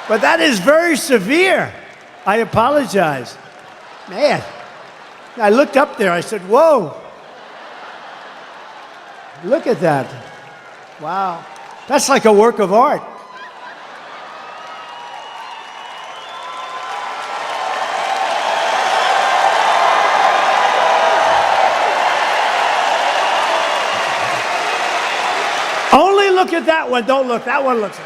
But that is very severe. I apologize. Man, I looked up there. I said, whoa. Look at that. Wow, that's like a work of art. Only look at that one. Don't look. That one looks.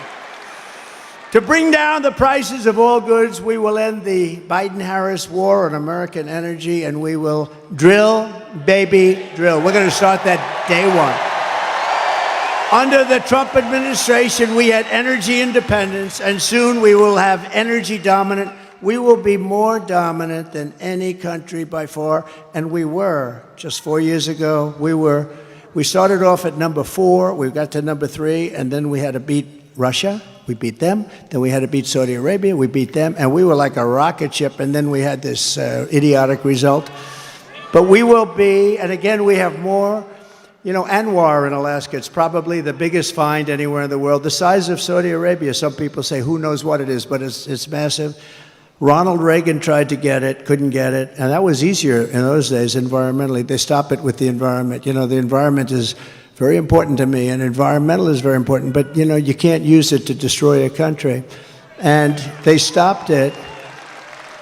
To bring down the prices of all goods, we will end the Biden-Harris war on American energy, and we will drill, baby, drill. We're going to start that day one. Under the Trump administration, we had energy independence, and soon we will have energy dominant. We will be more dominant than any country by far, and we were. Just 4 years ago, we started off at number 4, we got to number 3, and then we had to beat Russia. We beat them. Then we had to beat Saudi Arabia. We beat them, and we were like a rocket ship, and then we had this idiotic result. But we will be, and again, we have more. You know, Anwar in Alaska, it's probably the biggest find anywhere in the world. The size of Saudi Arabia, some people say, who knows what it is, but it's massive. Ronald Reagan tried to get it, couldn't get it, and that was easier in those days environmentally. They stop it with the environment. You know, the environment is very important to me, and environmental is very important, but, you know, you can't use it to destroy a country. And they stopped it.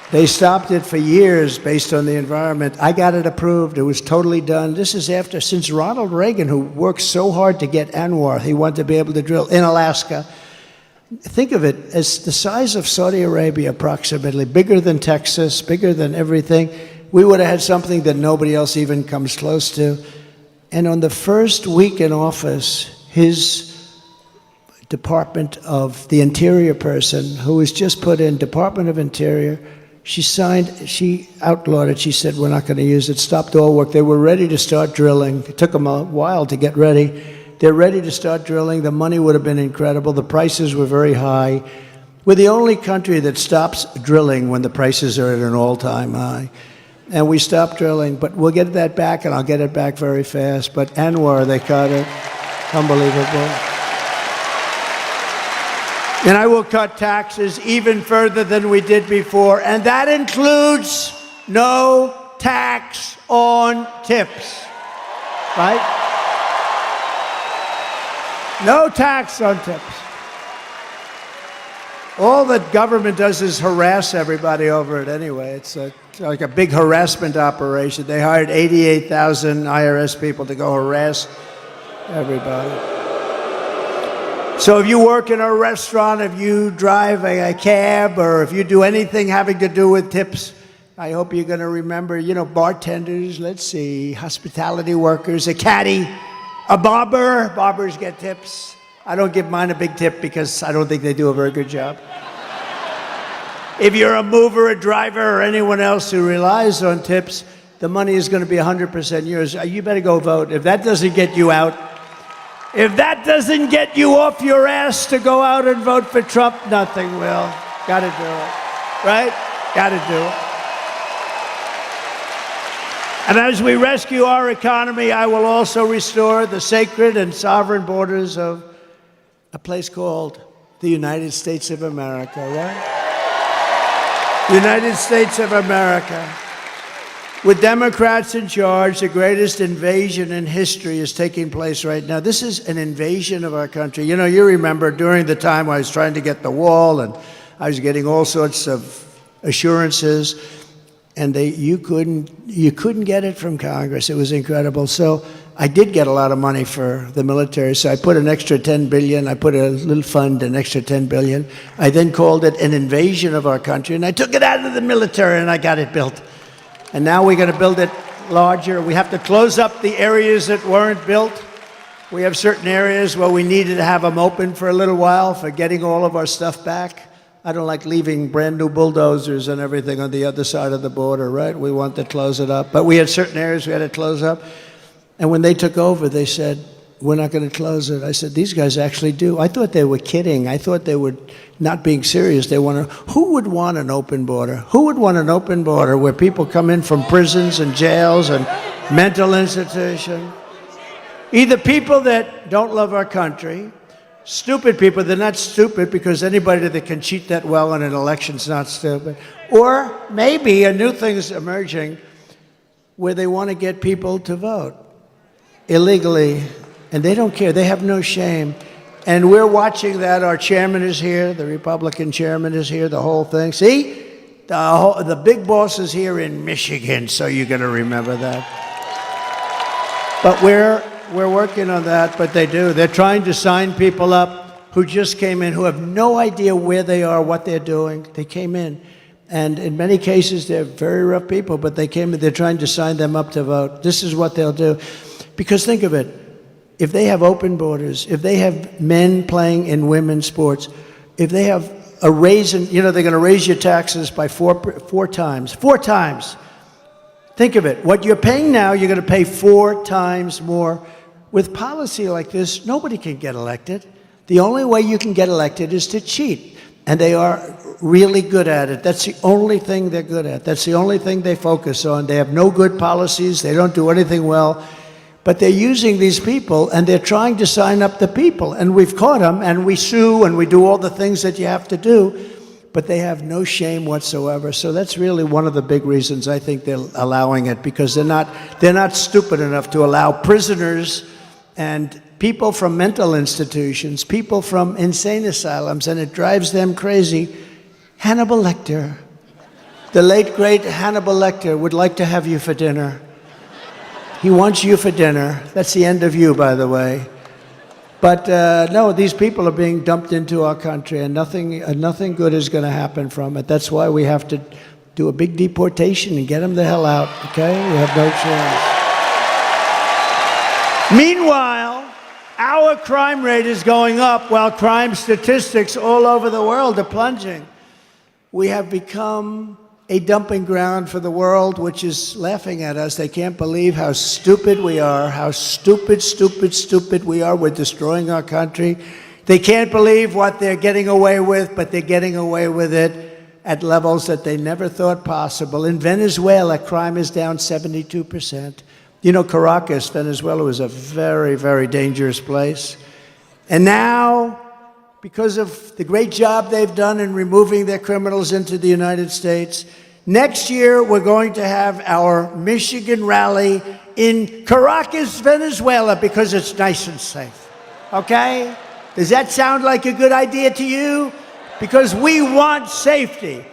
They stopped it for years based on the environment. I got it approved. It was totally done. This is since Ronald Reagan, who worked so hard to get ANWR, he wanted to be able to drill in Alaska. Think of it as the size of Saudi Arabia, approximately, bigger than Texas, bigger than everything. We would have had something that nobody else even comes close to. And on the first week in office, his Department of the Interior person, who was just put in Department of Interior, she outlawed it. She said, we're not going to use it, stopped all work. They were ready to start drilling. It took them a while to get ready. They're ready to start drilling. The money would have been incredible. The prices were very high. We're the only country that stops drilling when the prices are at an all-time high. And we stopped drilling, but we'll get that back, and I'll get it back very fast. But ANWR, they cut it. Unbelievable. And I will cut taxes even further than we did before, and that includes no tax on tips, right? No tax on tips. All that government does is harass everybody over it anyway. It's like a big harassment operation. They hired 88,000 IRS people to go harass everybody. So if you work in a restaurant, if you drive a cab, or if you do anything having to do with tips, I hope you're going to remember, bartenders, let's see, hospitality workers, a caddy, a barber. Barbers get tips. I don't give mine a big tip because I don't think they do a very good job. If you're a mover, a driver, or anyone else who relies on tips, the money is going to be 100% yours. You better go vote. If that doesn't get you out, if that doesn't get you off your ass to go out and vote for Trump, nothing will. Got to do it, right? Got to do it. And as we rescue our economy, I will also restore the sacred and sovereign borders of a place called the United States of America, right? United States of America. With Democrats in charge, the greatest invasion in history is taking place right now. This is an invasion of our country. You remember during the time I was trying to get the wall, and I was getting all sorts of assurances, and you couldn't get it from Congress. It was incredible. So I did get a lot of money for the military. So I put an extra $10 billion. I put a little fund, an extra $10 billion. I then called it an invasion of our country, and I took it out of the military, and I got it built. And now we're going to build it larger. We have to close up the areas that weren't built. We have certain areas where we needed to have them open for a little while for getting all of our stuff back. I don't like leaving brand new bulldozers and everything on the other side of the border, right? We want to close it up. But we had certain areas we had to close up. And when they took over, they said, we're not going to close it. I said, these guys actually do. I thought they were kidding. I thought they were not being serious. Who would want an open border? Who would want an open border where people come in from prisons and jails and mental institutions? Either people that don't love our country, stupid people. They're not stupid because anybody that can cheat that well in an election's not stupid. Or maybe a new thing is emerging where they want to get people to vote illegally. And they don't care. They have no shame. And we're watching that. Our chairman is here. The Republican chairman is here, the whole thing. See? The big boss is here in Michigan, so you're going to remember that. But we're working on that, but they do. They're trying to sign people up who just came in, who have no idea where they are, what they're doing. They came in. And in many cases, they're very rough people, but they came in. They're trying to sign them up to vote. This is what they'll do. Because think of it. If they have open borders, if they have men playing in women's sports, if they have a raise in, they're going to raise your taxes by four times. 4 times. Think of it. What you're paying now, you're going to pay 4 times more. With policy like this, nobody can get elected. The only way you can get elected is to cheat. And they are really good at it. That's the only thing they're good at. That's the only thing they focus on. They have no good policies. They don't do anything well. But they're using these people, and they're trying to sign up the people. And we've caught them, and we sue, and we do all the things that you have to do. But they have no shame whatsoever. So that's really one of the big reasons I think they're allowing it, because they're not stupid enough to allow prisoners and people from mental institutions, people from insane asylums, and it drives them crazy. Hannibal Lecter, The late, great Hannibal Lecter would like to have you for dinner. He wants you for dinner. That's the end of you, by the way. But no, these people are being dumped into our country, and nothing good is going to happen from it. That's why we have to do a big deportation and get them the hell out, okay? We have no chance. Meanwhile, our crime rate is going up while crime statistics all over the world are plunging. We have become a dumping ground for the world, which is laughing at us. They can't believe how stupid we are, how stupid we are. We're destroying our country. They can't believe what they're getting away with, but they're getting away with it at levels that they never thought possible. In Venezuela, crime is down 72%. You know, Caracas, Venezuela, was a very, very dangerous place. And now, because of the great job they've done in removing their criminals into the United States, next year we're going to have our Michigan rally in Caracas, Venezuela, because it's nice and safe. Okay? Does that sound like a good idea to you? Because we want safety.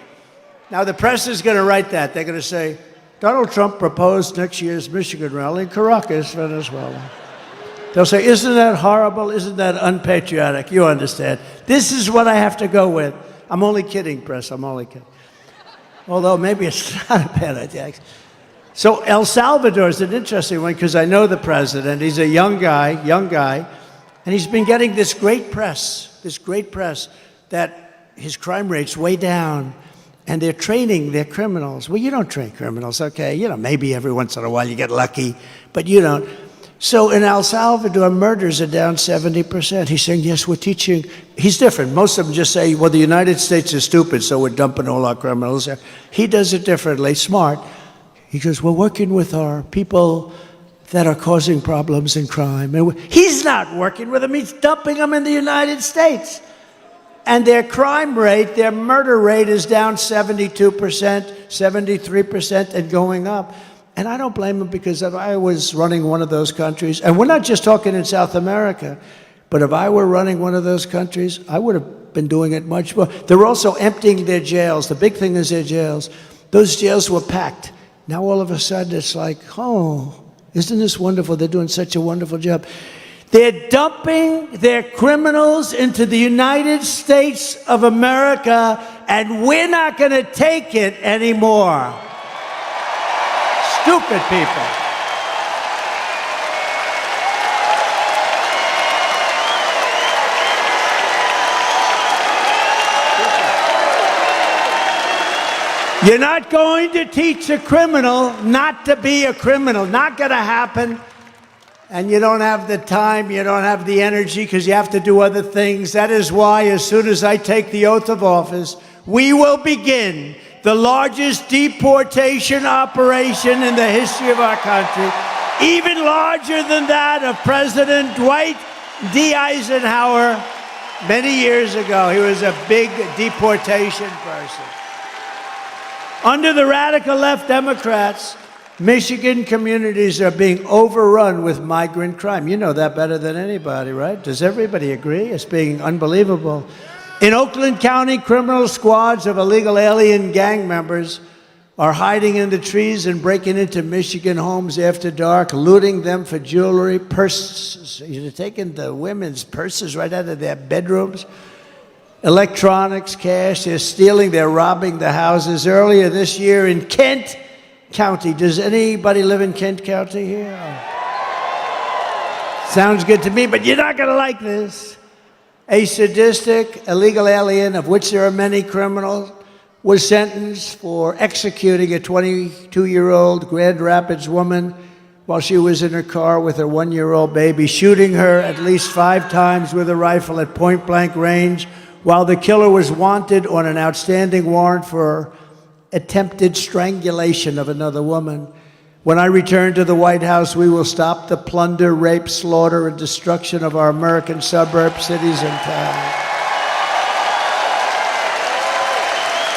Now, the press is going to write that. They're going to say, Donald Trump proposed next year's Michigan rally in Caracas, Venezuela. They'll say, isn't that horrible? Isn't that unpatriotic? You understand. This is what I have to go with. I'm only kidding, press. I'm only kidding. Although maybe it's not a bad idea. So El Salvador is an interesting one because I know the president. He's a young guy, and he's been getting this great press that his crime rate's way down, and they're training their criminals. Well, you don't train criminals, okay? You know, maybe every once in a while you get lucky, but you don't. So in El Salvador, murders are down 70%. He's saying, yes, we're teaching. He's different. Most of them just say, well, the United States is stupid, so we're dumping all our criminals there. He does it differently, smart. He goes, we're working with our people that are causing problems and crime. And he's not working with them. He's dumping them in the United States. And their crime rate, their murder rate is down 72%, 73%, and going up. And I don't blame them, because if I was running one of those countries, and we're not just talking in South America, but if I were running one of those countries, I would have been doing it much more. They're also emptying their jails. The big thing is their jails. Those jails were packed. Now all of a sudden it's like, oh, isn't this wonderful? They're doing such a wonderful job. They're dumping their criminals into the United States of America, and we're not going to take it anymore. Stupid people. You're not going to teach a criminal not to be a criminal. Not going to happen. And you don't have the time, you don't have the energy, because you have to do other things. That is why, as soon as I take the oath of office, we will begin the largest deportation operation in the history of our country, even larger than that of President Dwight D. Eisenhower many years ago. He was a big deportation person. Under the radical left Democrats, Michigan communities are being overrun with migrant crime. You know that better than anybody, right? Does everybody agree? It's being unbelievable. In Oakland County, criminal squads of illegal alien gang members are hiding in the trees and breaking into Michigan homes after dark, looting them for jewelry, purses. They're taking the women's purses right out of their bedrooms, electronics, cash. They're stealing, they're robbing the houses. Earlier this year in Kent County. Does anybody live in Kent County here? Sounds good to me, but you're not going to like this. A sadistic illegal alien, of which there are many criminals, was sentenced for executing a 22-year-old Grand Rapids woman while she was in her car with her 1-year-old baby, shooting her at least 5 times with a rifle at point-blank range, while the killer was wanted on an outstanding warrant for attempted strangulation of another woman. When I return to the White House, we will stop the plunder, rape, slaughter, and destruction of our American suburbs, cities, and towns.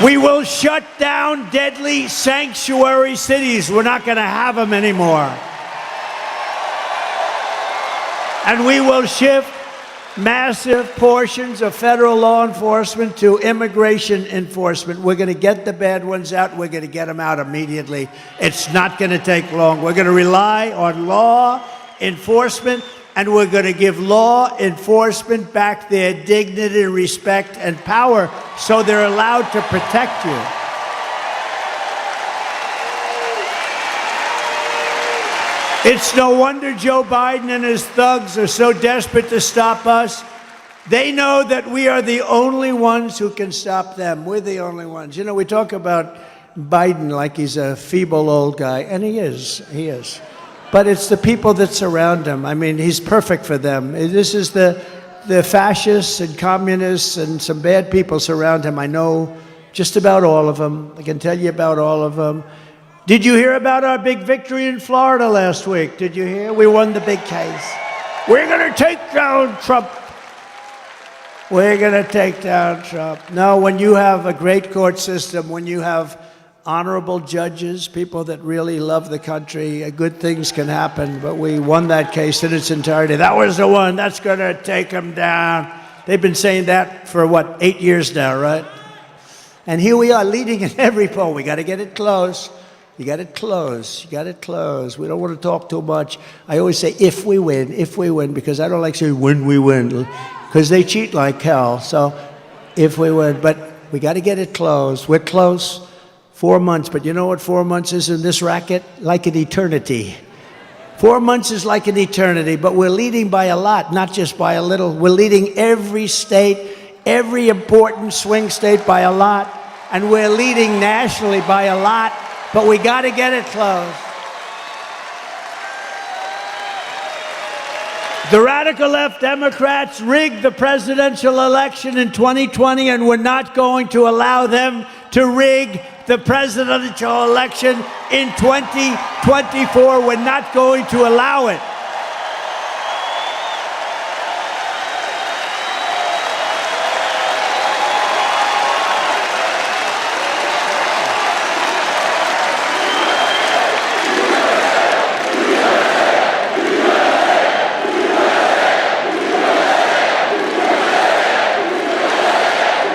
We will shut down deadly sanctuary cities. We're not going to have them anymore. And we will shift massive portions of federal law enforcement to immigration enforcement. We're going to get the bad ones out. We're going to get them out immediately. It's not going to take long. We're going to rely on law enforcement, and we're going to give law enforcement back their dignity, respect, and power so they're allowed to protect you. It's no wonder Joe Biden and his thugs are so desperate to stop us. They know that we are the only ones who can stop them. We're the only ones. You know, we talk about Biden like he's a feeble old guy, and he is. But it's the people that surround him. I mean, he's perfect for them. This is the fascists and communists and some bad people surround him. I know just about all of them. I can tell you about all of them. Did you hear about our big victory in Florida last week? Did you hear? We won the big case. We're going to take down Trump. We're going to take down Trump. No, when you have a great court system, when you have honorable judges, people that really love the country, good things can happen. But we won that case in its entirety. That was the one. That's going to take them down. They've been saying that for, 8 years now, right? And here we are leading in every poll. We got to get it close. You got it close. You got it close. We don't want to talk too much. I always say, if we win, because I don't like saying when we win, because they cheat like hell. So, if we win. But we got to get it close. We're close. 4 months. But you know what 4 months is in this racket? Like an eternity. 4 months is like an eternity. But we're leading by a lot, not just by a little. We're leading every state, every important swing state by a lot. And we're leading nationally by a lot. But we got to get it close. The radical left Democrats rigged the presidential election in 2020, and we're not going to allow them to rig the presidential election in 2024. We're not going to allow it.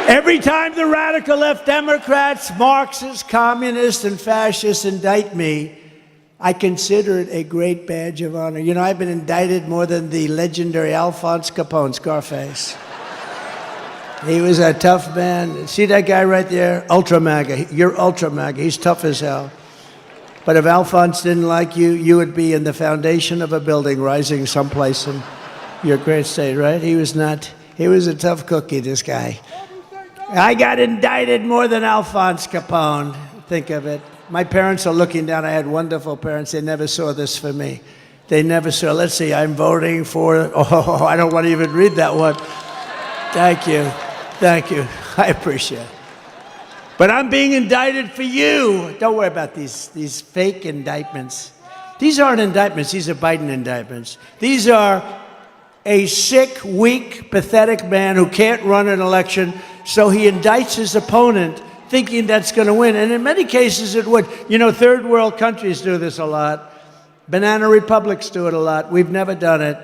Every time the radical left Democrats, Marxists, communists, and fascists indict me, I consider it a great badge of honor. You know, I've been indicted more than the legendary Alphonse Capone, Scarface. He was a tough man. See that guy right there? Ultra MAGA. You're Ultra MAGA. He's tough as hell. But if Alphonse didn't like you, you would be in the foundation of a building rising someplace in your great state, right? He was not. He was a tough cookie, this guy. I got indicted more than Alphonse Capone. Think of it. My parents are looking down. I had wonderful parents. They never saw this for me. They never saw, let's see, I'm voting for, oh, I don't want to even read that one. Thank you. Thank you. I appreciate it. But I'm being indicted for you. Don't worry about these fake indictments. These aren't indictments. These are Biden indictments. These are a sick, weak, pathetic man who can't run an election, so he indicts his opponent thinking that's going to win. And in many cases it would. You know, third world countries do this a lot. Banana republics do it a lot. We've never done it.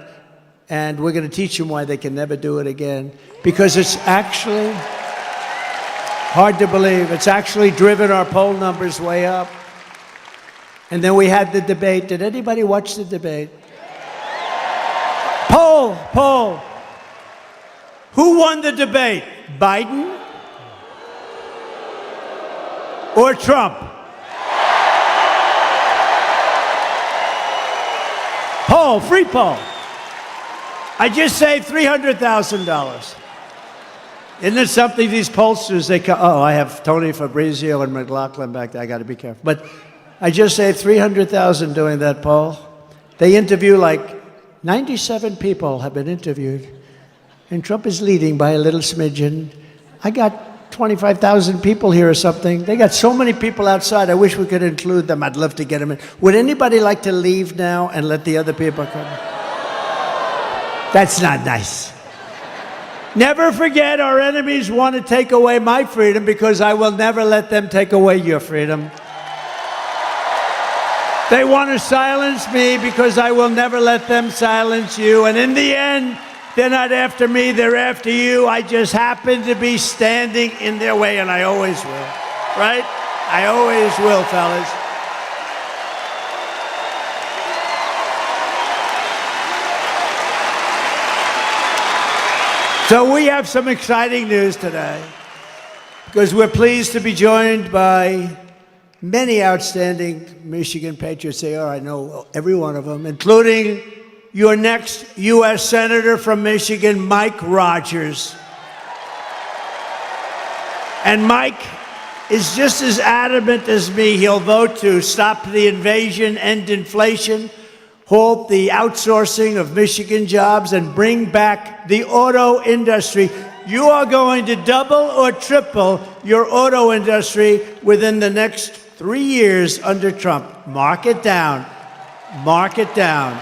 And we're going to teach them why they can never do it again. Because it's actually hard to believe. It's actually driven our poll numbers way up. And then we had the debate. Did anybody watch the debate? Poll. Who won the debate? Biden or Trump? Poll, free poll. I just saved $300,000. Isn't it something, these pollsters, they come, oh, I have Tony Fabrizio and McLaughlin back there, I got to be careful. But I just saved $300,000 doing that poll. They interview like 97 people have been interviewed, and Trump is leading by a little smidgen. I got 25,000 people here or something. They got so many people outside, I wish we could include them. I'd love to get them in. Would anybody like to leave now and let the other people come? That's not nice. Never forget, our enemies want to take away my freedom because I will never let them take away your freedom. They want to silence me because I will never let them silence you. And in the end, They're not after me, they're after you. I just happen to be standing in their way, and I always will. Right? I always will, fellas. So we have some exciting news today, because we're pleased to be joined by many outstanding Michigan patriots. They are, I know every one of them, including your next U.S. Senator from Michigan, Mike Rogers. And Mike is just as adamant as me. He'll vote to stop the invasion, end inflation, halt the outsourcing of Michigan jobs, and bring back the auto industry. You are going to double or triple your auto industry within the next 3 years under Trump. Mark it down. Mark it down.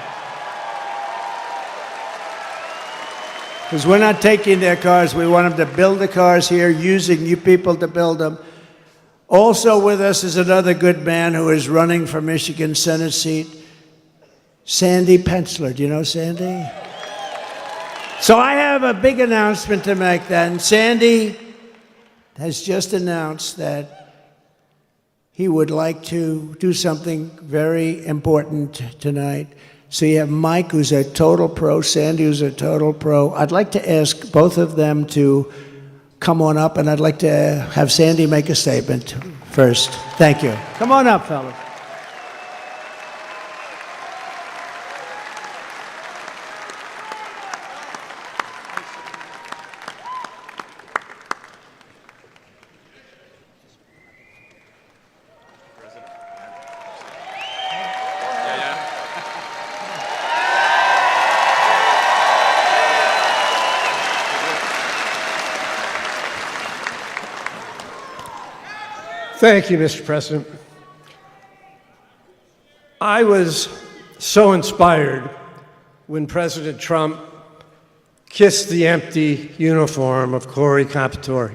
Because we're not taking their cars. We want them to build the cars here, using you people to build them. Also with us is another good man who is running for Michigan Senate seat, Sandy Pensler. Do you know Sandy? So I have a big announcement to make then. Sandy has just announced that he would like to do something very important tonight. So you have Mike, who's a total pro, Sandy, who's a total pro. I'd like to ask both of them to come on up, and I'd like to have Sandy make a statement first. Thank you. Come on up, fellas. Thank you, Mr. President. I was so inspired when President Trump kissed the empty uniform of Corey Competore.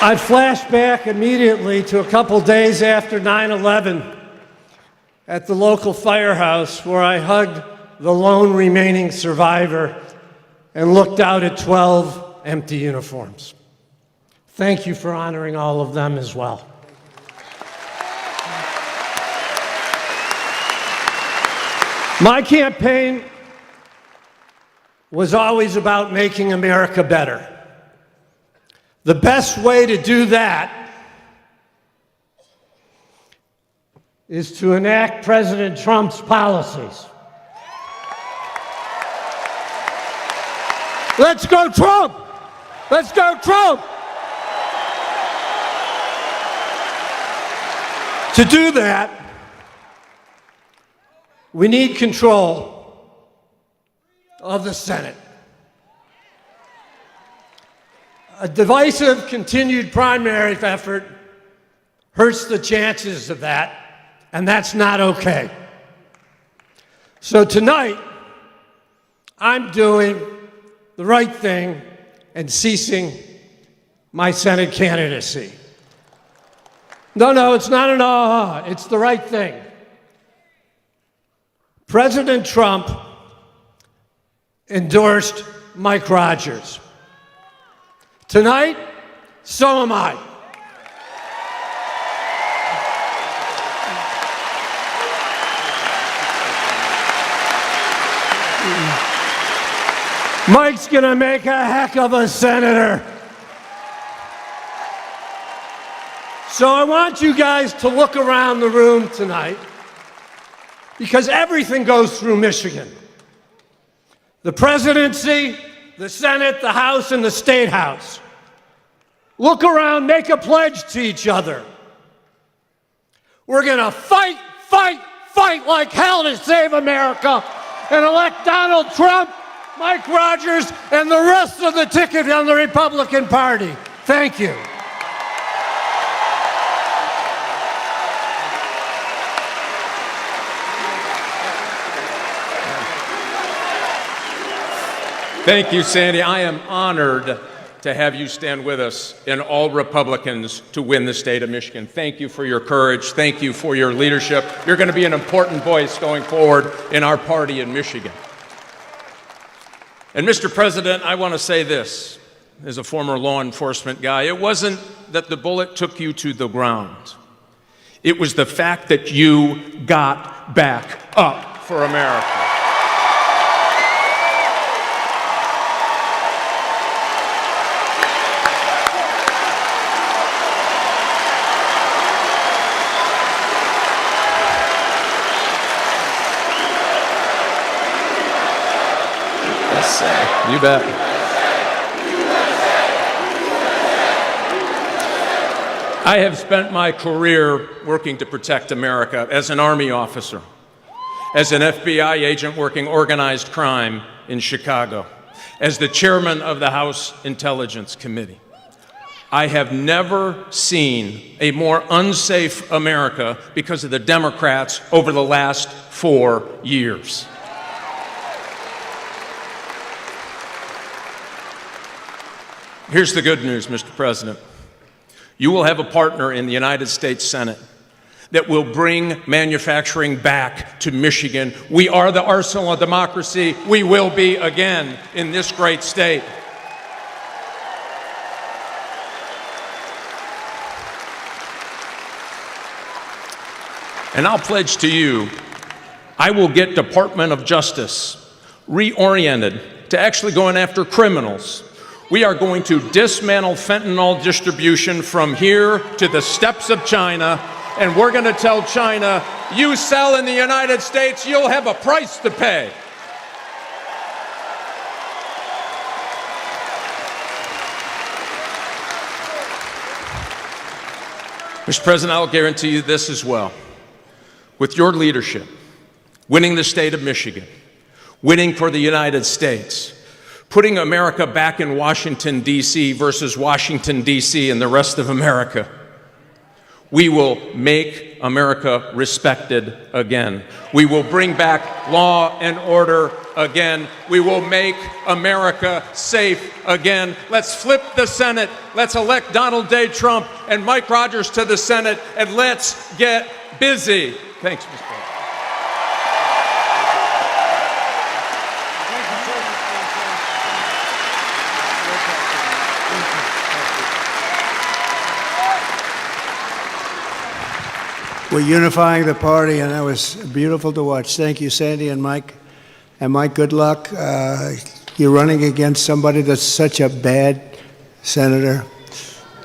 I'd flash back immediately to a couple days after 9/11 at the local firehouse, where I hugged the lone remaining survivor and looked out at 12 empty uniforms. Thank you for honoring all of them as well. My campaign was always about making America better. The best way to do that is to enact President Trump's policies. Let's go, Trump! Let's go, Trump! To do that, we need control of the Senate. A divisive, continued primary effort hurts the chances of that, and that's not okay. So tonight, I'm doing the right thing and ceasing my Senate candidacy. No, it's not an aha, it's the right thing. President Trump endorsed Mike Rogers. Tonight, so am I. Mike's gonna make a heck of a senator. So I want you guys to look around the room tonight, because everything goes through Michigan. The presidency, the Senate, the House, and the State House. Look around, make a pledge to each other. We're gonna fight, fight, fight like hell to save America and elect Donald Trump, Mike Rogers, and the rest of the ticket on the Republican Party. Thank you. Thank you, Sandy. I am honored to have you stand with us and all Republicans to win the state of Michigan. Thank you for your courage. Thank you for your leadership. You're going to be an important voice going forward in our party in Michigan. And Mr. President, I want to say this, as a former law enforcement guy, it wasn't that the bullet took you to the ground. It was the fact that you got back up for America. Yes, sir. You bet. I have spent my career working to protect America as an Army officer, as an FBI agent working organized crime in Chicago, as the chairman of the House Intelligence Committee. I have never seen a more unsafe America because of the Democrats over the last 4 years. Here's the good news, Mr. President. You will have a partner in the United States Senate that will bring manufacturing back to Michigan. We are the arsenal of democracy. We will be again in this great state. And I'll pledge to you, I will get Department of Justice reoriented to actually going after criminals. We are going to dismantle fentanyl distribution from here to the steppes of China, and we're going to tell China, you sell in the United States, you'll have a price to pay. Mr. President, I'll guarantee you this as well. With your leadership, winning the state of Michigan, winning for the United States, putting America back in Washington, D.C. versus Washington, D.C. and the rest of America, we will make America respected again. We will bring back law and order again. We will make America safe again. Let's flip the Senate. Let's elect Donald J. Trump and Mike Rogers to the Senate, and let's get busy. Thanks, Mr. President. We're unifying the party, and that was beautiful to watch. Thank you, Sandy and Mike. And Mike, good luck. You're running against somebody that's such a bad senator.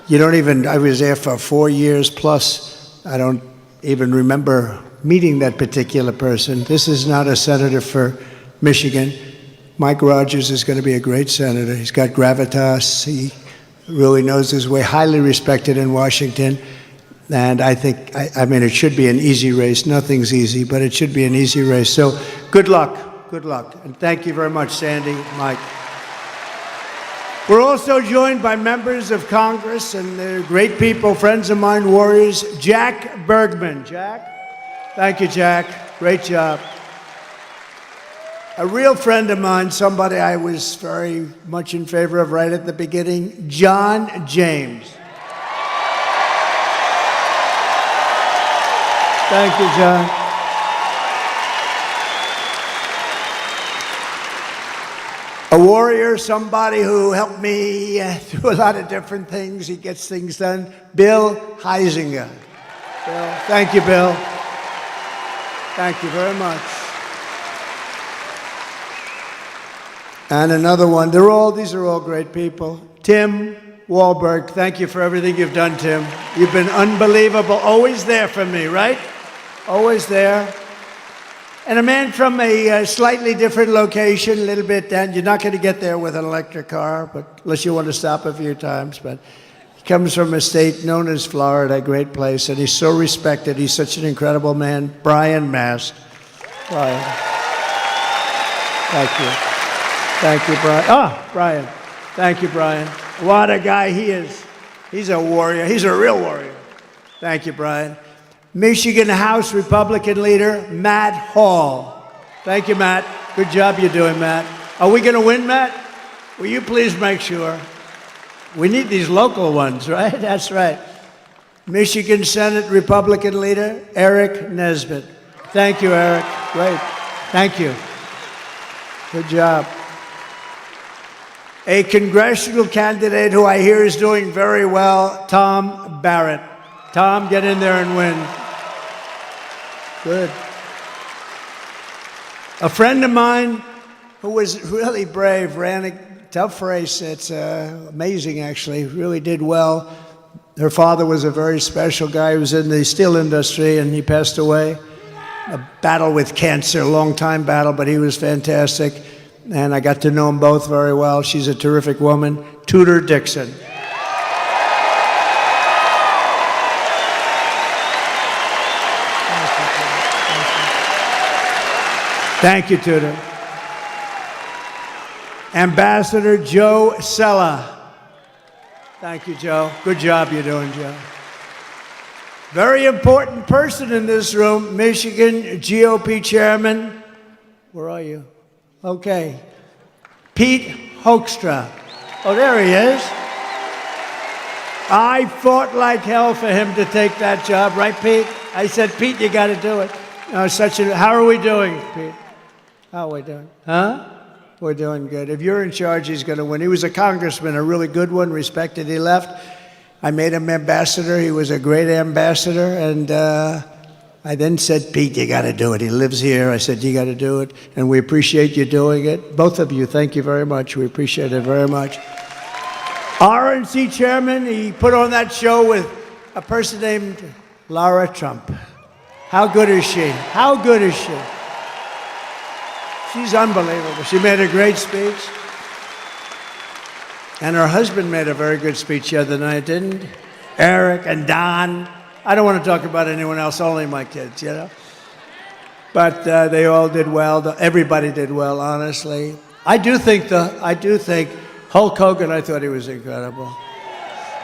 You don't even, I was there for 4 years plus. I don't even remember meeting that particular person. This is not a senator for Michigan. Mike Rogers is going to be a great senator. He's got gravitas. He really knows his way, highly respected in Washington. And I think, I mean, it should be an easy race. Nothing's easy, but it should be an easy race. So good luck. Good luck. And thank you very much, Sandy, Mike. We're also joined by members of Congress, and they're great people, friends of mine, warriors. Jack Bergman. Jack? Thank you, Jack. Great job. A real friend of mine, somebody I was very much in favor of right at the beginning, John James. Thank you, John. A warrior, somebody who helped me through a lot of different things. He gets things done. Bill Heisinger. Bill, thank you, Bill. Thank you very much. And another one. These are all great people. Tim Wahlberg, thank you for everything you've done, Tim. You've been unbelievable. Always there for me, right? Always there. And a man from a slightly different location, a little bit down. You're not going to get there with an electric car, but unless you want to stop a few times. But he comes from a state known as Florida, a great place, and he's so respected. He's such an incredible man. Brian Mast. Brian. Thank you. Thank you, Brian. Brian. Thank you, Brian. What a guy he is. He's a warrior. He's a real warrior. Thank you, Brian. Michigan House Republican leader, Matt Hall. Thank you, Matt. Good job you're doing, Matt. Are we going to win, Matt? Will you please make sure? We need these local ones, right? That's right. Michigan Senate Republican leader, Eric Nesbitt. Thank you, Eric. Great. Thank you. Good job. A congressional candidate who I hear is doing very well, Tom Barrett. Tom, get in there and win. Good. A friend of mine who was really brave, ran a tough race. It's amazing, actually. Really did well. Her father was a very special guy. He was in the steel industry, and he passed away. A battle with cancer, a long time battle, but he was fantastic. And I got to know them both very well. She's a terrific woman. Tudor Dixon. Thank you, Tudor. Ambassador Joe Sella. Thank you, Joe. Good job you're doing, Joe. Very important person in this room, Michigan GOP Chairman. Where are you? Okay. Pete Hoekstra. Oh, there he is. I fought like hell for him to take that job, right, Pete? I said, Pete, you got to do it. How are we doing, Pete? How are we doing? Huh? We're doing good. If you're in charge, he's going to win. He was a congressman, a really good one, respected. He left. I made him ambassador. He was a great ambassador. And I then said, Pete, you got to do it. He lives here. I said, you got to do it. And we appreciate you doing it. Both of you, thank you very much. We appreciate it very much. RNC chairman, he put on that show with a person named Lara Trump. How good is she? How good is she? She's unbelievable. She made a great speech. And her husband made a very good speech the other night, didn't he? Eric and Don. I don't want to talk about anyone else, only my kids, you know. But they all did well. Everybody did well, honestly. I do think Hulk Hogan, I thought he was incredible.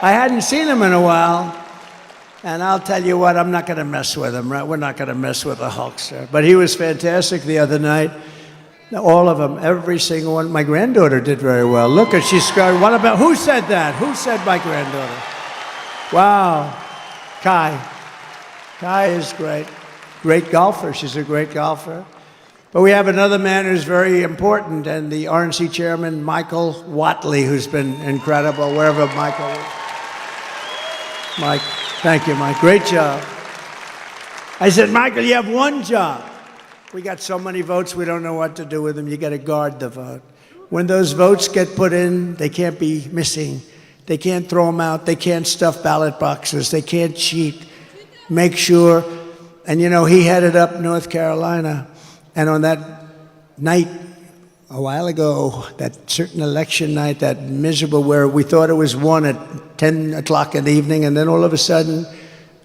I hadn't seen him in a while. And I'll tell you what, I'm not going to mess with him, right? We're not going to mess with the Hulkster. But he was fantastic the other night. All of them, every single one. My granddaughter did very well. Look at, she's scarred. What about, who said that? Who said my granddaughter? Wow. Kai. Kai is great. Great golfer. She's a great golfer. But we have another man who's very important, and the RNC chairman, Michael Watley, who's been incredible, wherever Michael is. Mike, thank you, Mike. Great job. I said, Michael, you have one job. We got so many votes, we don't know what to do with them. You got to guard the vote. When those votes get put in, they can't be missing. They can't throw them out. They can't stuff ballot boxes. They can't cheat. Make sure. And, you know, he headed up North Carolina. And on that night, a while ago, that certain election night, that miserable where we thought it was won at 10 o'clock in the evening, and then all of a sudden,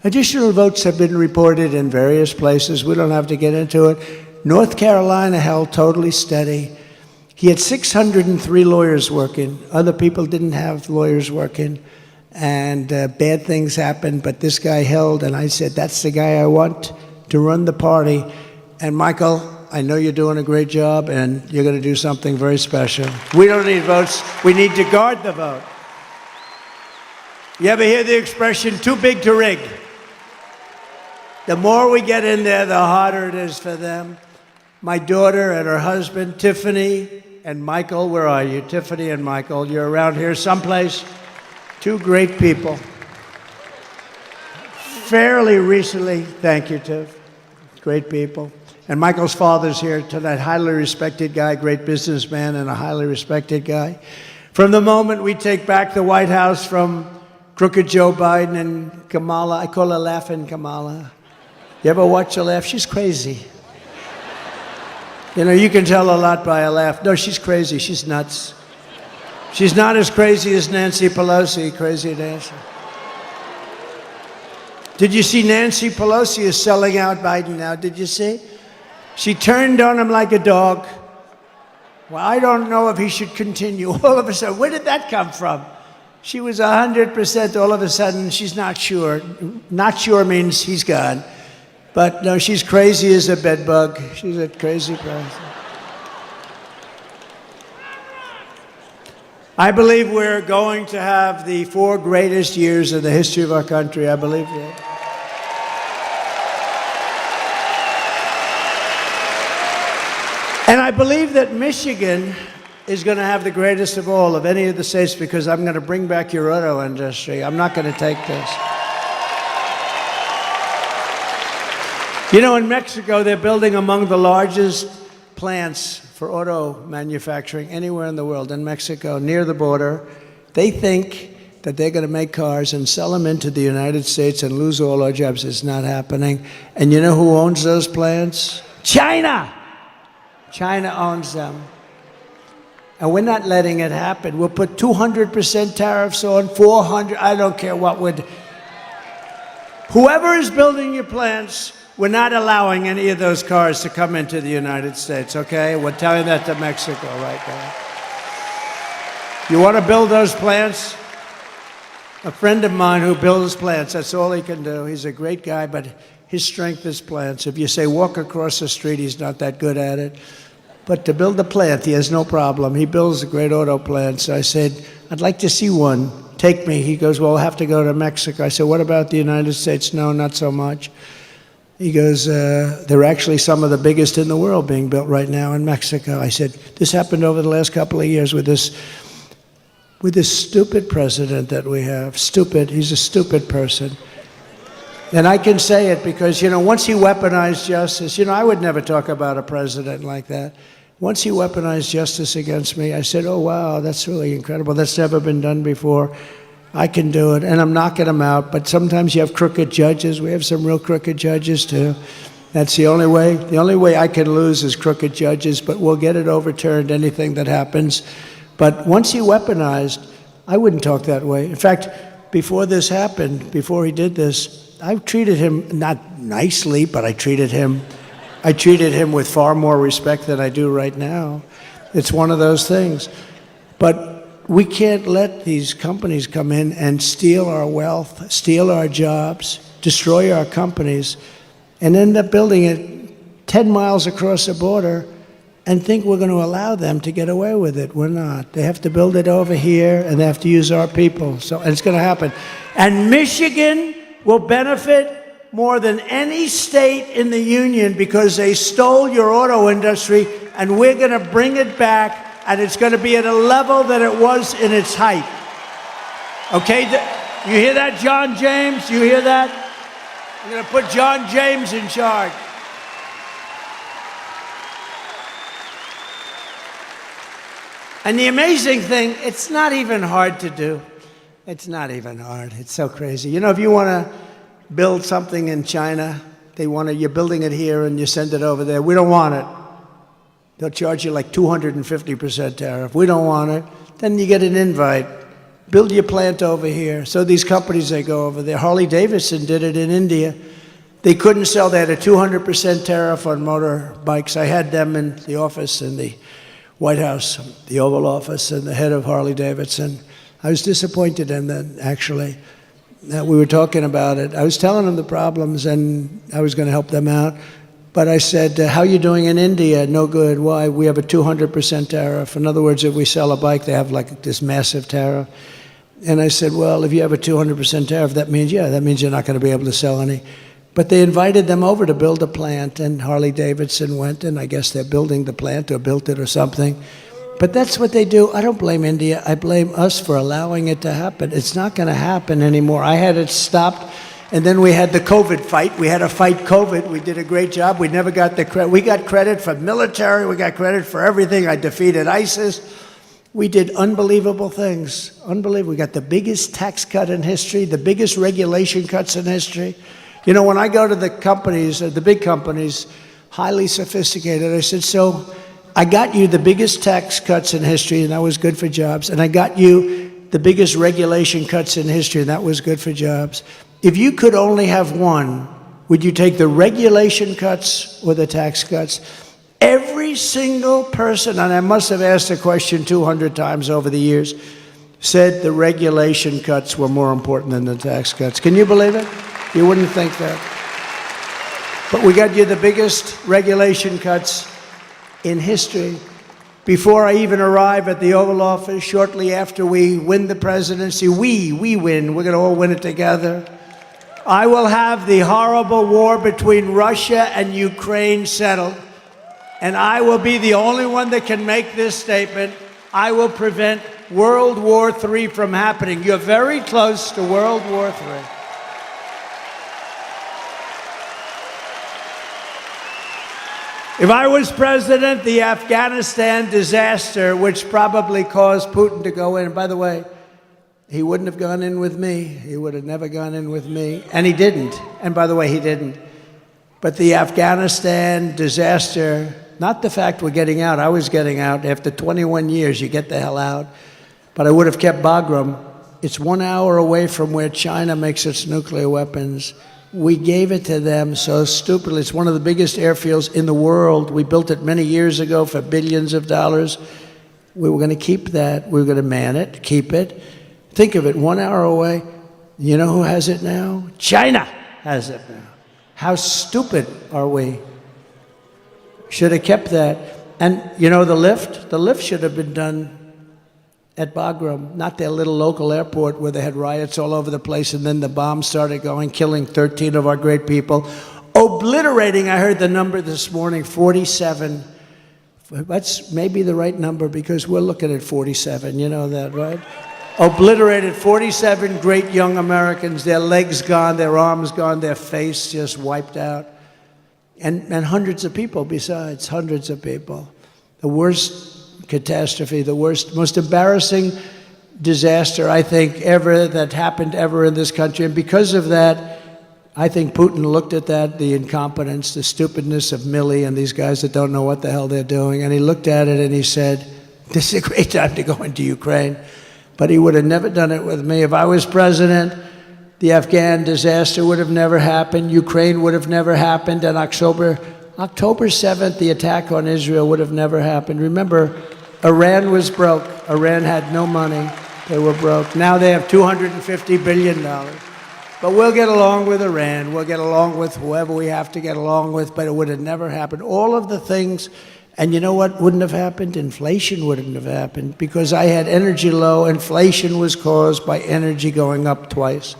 additional votes have been reported in various places. We don't have to get into it. North Carolina held totally steady. He had 603 lawyers working. Other people didn't have lawyers working. And bad things happened, but this guy held, and I said, that's the guy I want to run the party. And Michael, I know you're doing a great job, and you're going to do something very special. We don't need votes. We need to guard the vote. You ever hear the expression, too big to rig? The more we get in there, the harder it is for them. My daughter and her husband, Tiffany and Michael, where are you? Tiffany and Michael, you're around here someplace. Two great people. Fairly recently, thank you, Tiff. Great people. And Michael's father's here tonight, highly respected guy, great businessman, and a highly respected guy. From the moment we take back the White House from crooked Joe Biden and Kamala, I call her Laughing Kamala. You ever watch her laugh? She's crazy. You know, you can tell a lot by a laugh. No, she's crazy. She's nuts. She's not as crazy as Nancy Pelosi. Crazy Nancy. Did you see Nancy Pelosi is selling out Biden now? Did you see? She turned on him like a dog. Well, I don't know if he should continue. All of a sudden, where did that come from? She was 100%. All of a sudden, she's not sure. Not sure means he's gone. But no, she's crazy as a bedbug. She's a crazy person. I believe we're going to have the 4 greatest years in the history of our country. I believe that. And I believe that Michigan is going to have the greatest of all of any of the states, because I'm going to bring back your auto industry. I'm not going to take this. You know, in Mexico, they're building among the largest plants for auto manufacturing anywhere in the world. In Mexico, near the border, they think that they're going to make cars and sell them into the United States and lose all our jobs. It's not happening. And you know who owns those plants? China! China owns them. And we're not letting it happen. We'll put 200% tariffs on, 400, I don't care what would. Whoever is building your plants, we're not allowing any of those cars to come into the United States, okay? We're telling that to Mexico right now. You want to build those plants? A friend of mine who builds plants, that's all he can do. He's a great guy, but his strength is plants. If you say walk across the street, he's not that good at it. But to build a plant, he has no problem. He builds a great auto plant. So I said, I'd like to see one. Take me. He goes, well, I'll have to go to Mexico. I said, what about the United States? No, not so much. He goes, they're actually some of the biggest in the world being built right now in Mexico. I said, this happened over the last couple of years with this stupid president that we have. Stupid. He's a stupid person. And I can say it because, you know, once he weaponized justice, you know, I would never talk about a president like that. Once he weaponized justice against me, I said, oh, wow, that's really incredible. That's never been done before. I can do it. And I'm knocking him out. But sometimes you have crooked judges. We have some real crooked judges, too. That's the only way. The only way I can lose is crooked judges, but we'll get it overturned, anything that happens. But once he weaponized, I wouldn't talk that way. In fact, before this happened, before he did this, I treated him not nicely, but I treated him with far more respect than I do right now. It's one of those things. But we can't let these companies come in and steal our wealth, steal our jobs, destroy our companies, and end up building it 10 miles across the border and think we're going to allow them to get away with it. We're not. They have to build it over here, and they have to use our people. And it's going to happen. And Michigan will benefit more than any state in the union because they stole your auto industry, and we're going to bring it back, and it's going to be at a level that it was in its height. Okay? You hear that, John James? You hear that? I'm going to put John James in charge. And the amazing thing, it's not even hard to do. It's not even hard. It's so crazy. You know, if you want to build something in China, you're building it here and you send it over there. We don't want it. They'll charge you like 250% tariff. We don't want it. Then you get an invite. Build your plant over here. So these companies, they go over there. Harley-Davidson did it in India. They couldn't sell. They had a 200% tariff on motorbikes. I had them in the office in the White House, the Oval Office, and the head of Harley-Davidson. I was disappointed in that, actually. We were talking about it. I was telling them the problems, and I was going to help them out. But I said, how are you doing in India? No good. Why? We have a 200% tariff. In other words, if we sell a bike, they have like this massive tariff. And I said, well, if you have a 200% tariff, that means you're not going to be able to sell any. But they invited them over to build a plant, and Harley-Davidson went, and I guess they're building the plant or built it or something. But that's what they do. I don't blame India. I blame us for allowing it to happen. It's not going to happen anymore. I had it stopped, and then we had the COVID fight. We had to fight COVID. We did a great job. We never got the credit. We got credit for military. We got credit for everything. I defeated ISIS. We did unbelievable things. Unbelievable. We got the biggest tax cut in history, the biggest regulation cuts in history. You know, when I go to the companies, the big companies, highly sophisticated, I said, so I got you the biggest tax cuts in history, and that was good for jobs. And I got you the biggest regulation cuts in history, and that was good for jobs. If you could only have one, would you take the regulation cuts or the tax cuts? Every single person, and I must have asked the question 200 times over the years, said the regulation cuts were more important than the tax cuts. Can you believe it? You wouldn't think that. But we got you the biggest regulation cuts in history before I even arrive at the Oval Office, shortly after we win the presidency, we win, we're going to all win it together, I will have the horrible war between Russia and Ukraine settled, and I will be the only one that can make this statement. I will prevent World War III from happening. You're very close to World War III. If I was president, the Afghanistan disaster, which probably caused Putin to go in, and by the way, he wouldn't have gone in with me. He would have never gone in with me. And he didn't. And by the way, he didn't. But the Afghanistan disaster, not the fact we're getting out. I was getting out. After 21 years, you get the hell out. But I would have kept Bagram. It's 1 hour away from where China makes its nuclear weapons. We gave it to them so stupidly. It's one of the biggest airfields in the world. We built it many years ago for billions of dollars. We were going to keep that. We were going to man it, keep it. Think of it, 1 hour away. You know who has it now? China has it now. How stupid are we? Should have kept that. And you know the lift? The lift should have been done at Bagram, not their little local airport where they had riots all over the place, and then the bombs started going, killing 13 of our great people, obliterating, I heard the number this morning, 47. That's maybe the right number because we're looking at 47, you know that, right? Obliterated 47 great young Americans, their legs gone, their arms gone, their face just wiped out. And hundreds of people besides, hundreds of people. The worst catastrophe, the worst, most embarrassing disaster, I think, ever that happened ever in this country. And because of that, I think Putin looked at that, the incompetence, the stupidness of Milley and these guys that don't know what the hell they're doing. And he looked at it and he said, this is a great time to go into Ukraine. But he would have never done it with me. If I was president, the Afghan disaster would have never happened. Ukraine would have never happened. And October 7th, the attack on Israel would have never happened. Remember, Iran was broke. Iran had no money. They were broke. Now they have $250 billion. But we'll get along with Iran. We'll get along with whoever we have to get along with, but it would have never happened. All of the things, and you know what wouldn't have happened? Inflation wouldn't have happened because I had energy low. Inflation was caused by energy going up twice.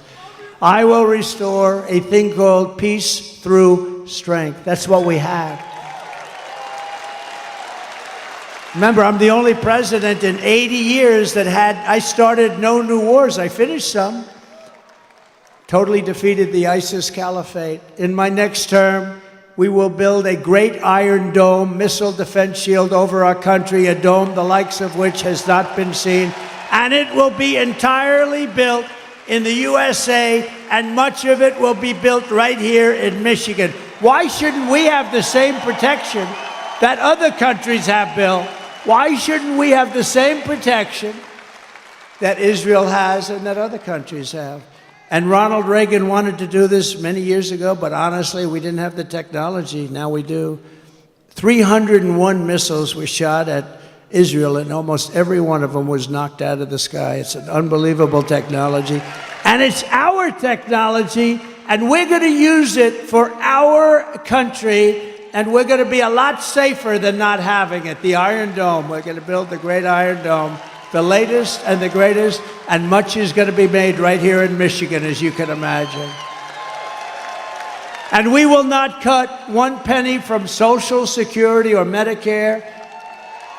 I will restore a thing called peace through strength. That's what we have. Remember, I'm the only president in 80 years that I started no new wars. I finished some. Totally defeated the ISIS caliphate. In my next term, we will build a great Iron Dome missile defense shield over our country, a dome the likes of which has not been seen. And it will be entirely built in the USA, and much of it will be built right here in Michigan. Why shouldn't we have the same protection that other countries have, Bill? Why shouldn't we have the same protection that Israel has and that other countries have? And Ronald Reagan wanted to do this many years ago, but honestly, we didn't have the technology. Now we do. 301 missiles were shot at Israel, and almost every one of them was knocked out of the sky. It's an unbelievable technology. And it's our technology, and we're going to use it for our country, and we're going to be a lot safer than not having it. The Iron Dome, we're going to build the great Iron Dome, the latest and the greatest, and much is going to be made right here in Michigan, as you can imagine. And we will not cut one penny from Social Security or Medicare.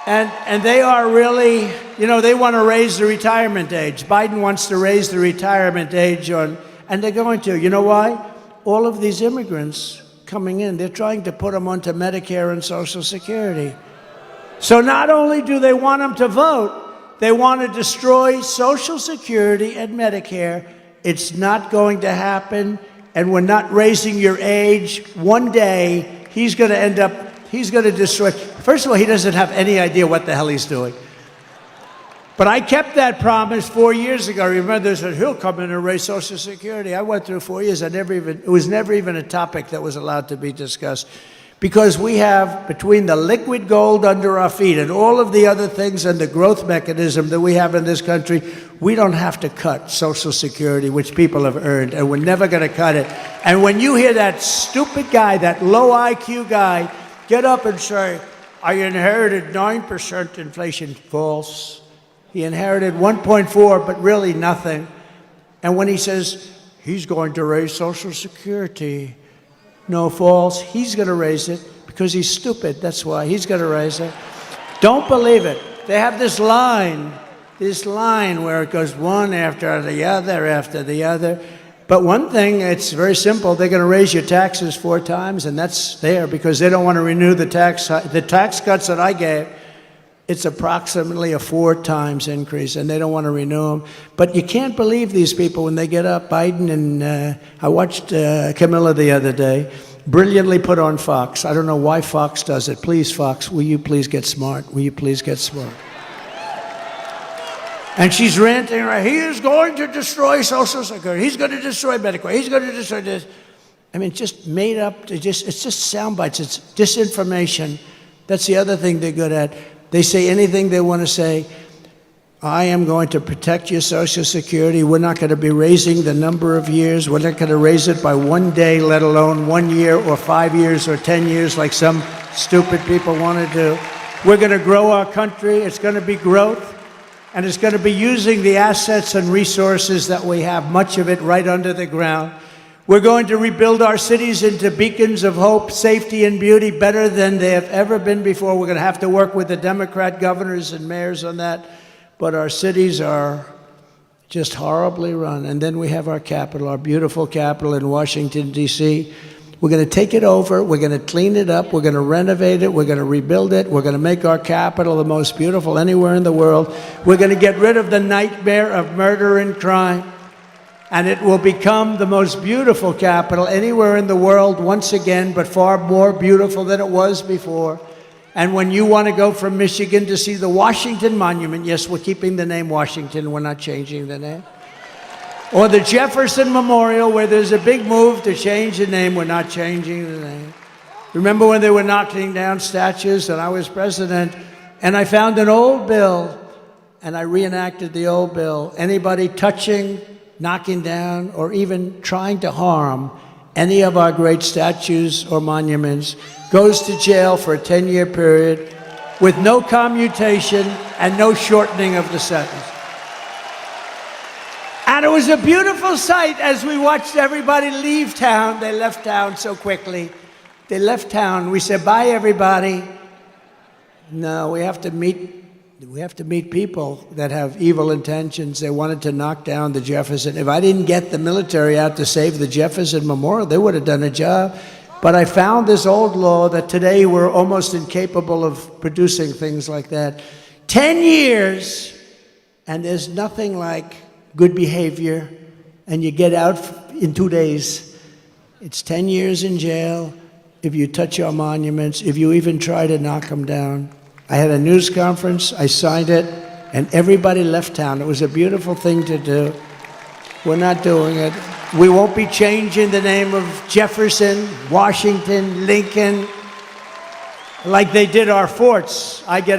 And they are really, you know, they want to raise the retirement age. Biden wants to raise the retirement age and they're going to. You know why? All of these immigrants coming in, they're trying to put them onto Medicare and Social Security. So not only do they want them to vote, they want to destroy Social Security and Medicare. It's not going to happen, and we're not raising your age. One day, he's going to destroy. First of all, he doesn't have any idea what the hell he's doing. But I kept that promise 4 years ago. Remember, they said, he'll come in and raise Social Security. I went through 4 years. It was never even a topic that was allowed to be discussed. Because we have, between the liquid gold under our feet and all of the other things and the growth mechanism that we have in this country, we don't have to cut Social Security, which people have earned, and we're never going to cut it. And when you hear that stupid guy, that low IQ guy, get up and say, I inherited 9% inflation. False. He inherited 1.4, but really nothing. And when he says he's going to raise Social Security, no, false. He's going to raise it because he's stupid. That's why he's going to raise it. Don't believe it. They have this line where it goes one after the other. But one thing, it's very simple. They're going to raise your taxes 4 times, and that's there because they don't want to renew the tax cuts that I gave. It's approximately a 4 times increase, and they don't want to renew them. But you can't believe these people when they get up. Biden and I watched Camilla the other day, brilliantly put on Fox. I don't know why Fox does it. Please, Fox, will you please get smart? Will you please get smart? And she's ranting, right? He is going to destroy Social Security. He's going to destroy Medicare. He's going to destroy this. I mean, just made up. It's just sound bites. It's disinformation. That's the other thing they're good at. They say anything they want to say. I am going to protect your Social Security. We're not going to be raising the number of years. We're not going to raise it by 1 day, let alone 1 year or 5 years or 10 years like some stupid people want to do. We're going to grow our country. It's going to be growth. And it's going to be using the assets and resources that we have, much of it right under the ground. We're going to rebuild our cities into beacons of hope, safety, and beauty better than they have ever been before. We're going to have to work with the Democrat governors and mayors on that. But our cities are just horribly run. And then we have our capital, our beautiful capital in Washington, D.C. We're going to take it over. We're going to clean it up. We're going to renovate it. We're going to rebuild it. We're going to make our capital the most beautiful anywhere in the world. We're going to get rid of the nightmare of murder and crime. And it will become the most beautiful capital anywhere in the world once again, but far more beautiful than it was before. And when you want to go from Michigan to see the Washington Monument, yes, we're keeping the name Washington. We're not changing the name. Or the Jefferson Memorial, where there's a big move to change the name. We're not changing the name. Remember when they were knocking down statues and I was president, and I found an old bill, and I reenacted the old bill. Anybody touching, knocking down, or even trying to harm any of our great statues or monuments goes to jail for a 10-year period with no commutation and no shortening of the sentence. And it was a beautiful sight as we watched everybody leave town. They left town so quickly. They left town. We said, bye, everybody. No, we have to meet people that have evil intentions. They wanted to knock down the Jefferson. If I didn't get the military out to save the Jefferson Memorial, they would have done a job. But I found this old law that today we're almost incapable of producing things like that. 10 years, and there's nothing like good behavior, and you get out in 2 days. It's 10 years in jail if you touch our monuments, if you even try to knock them down. I had a news conference, I signed it, and everybody left town. It was a beautiful thing to do. We're not doing it. We won't be changing the name of Jefferson, Washington, Lincoln, like they did our forts. I get out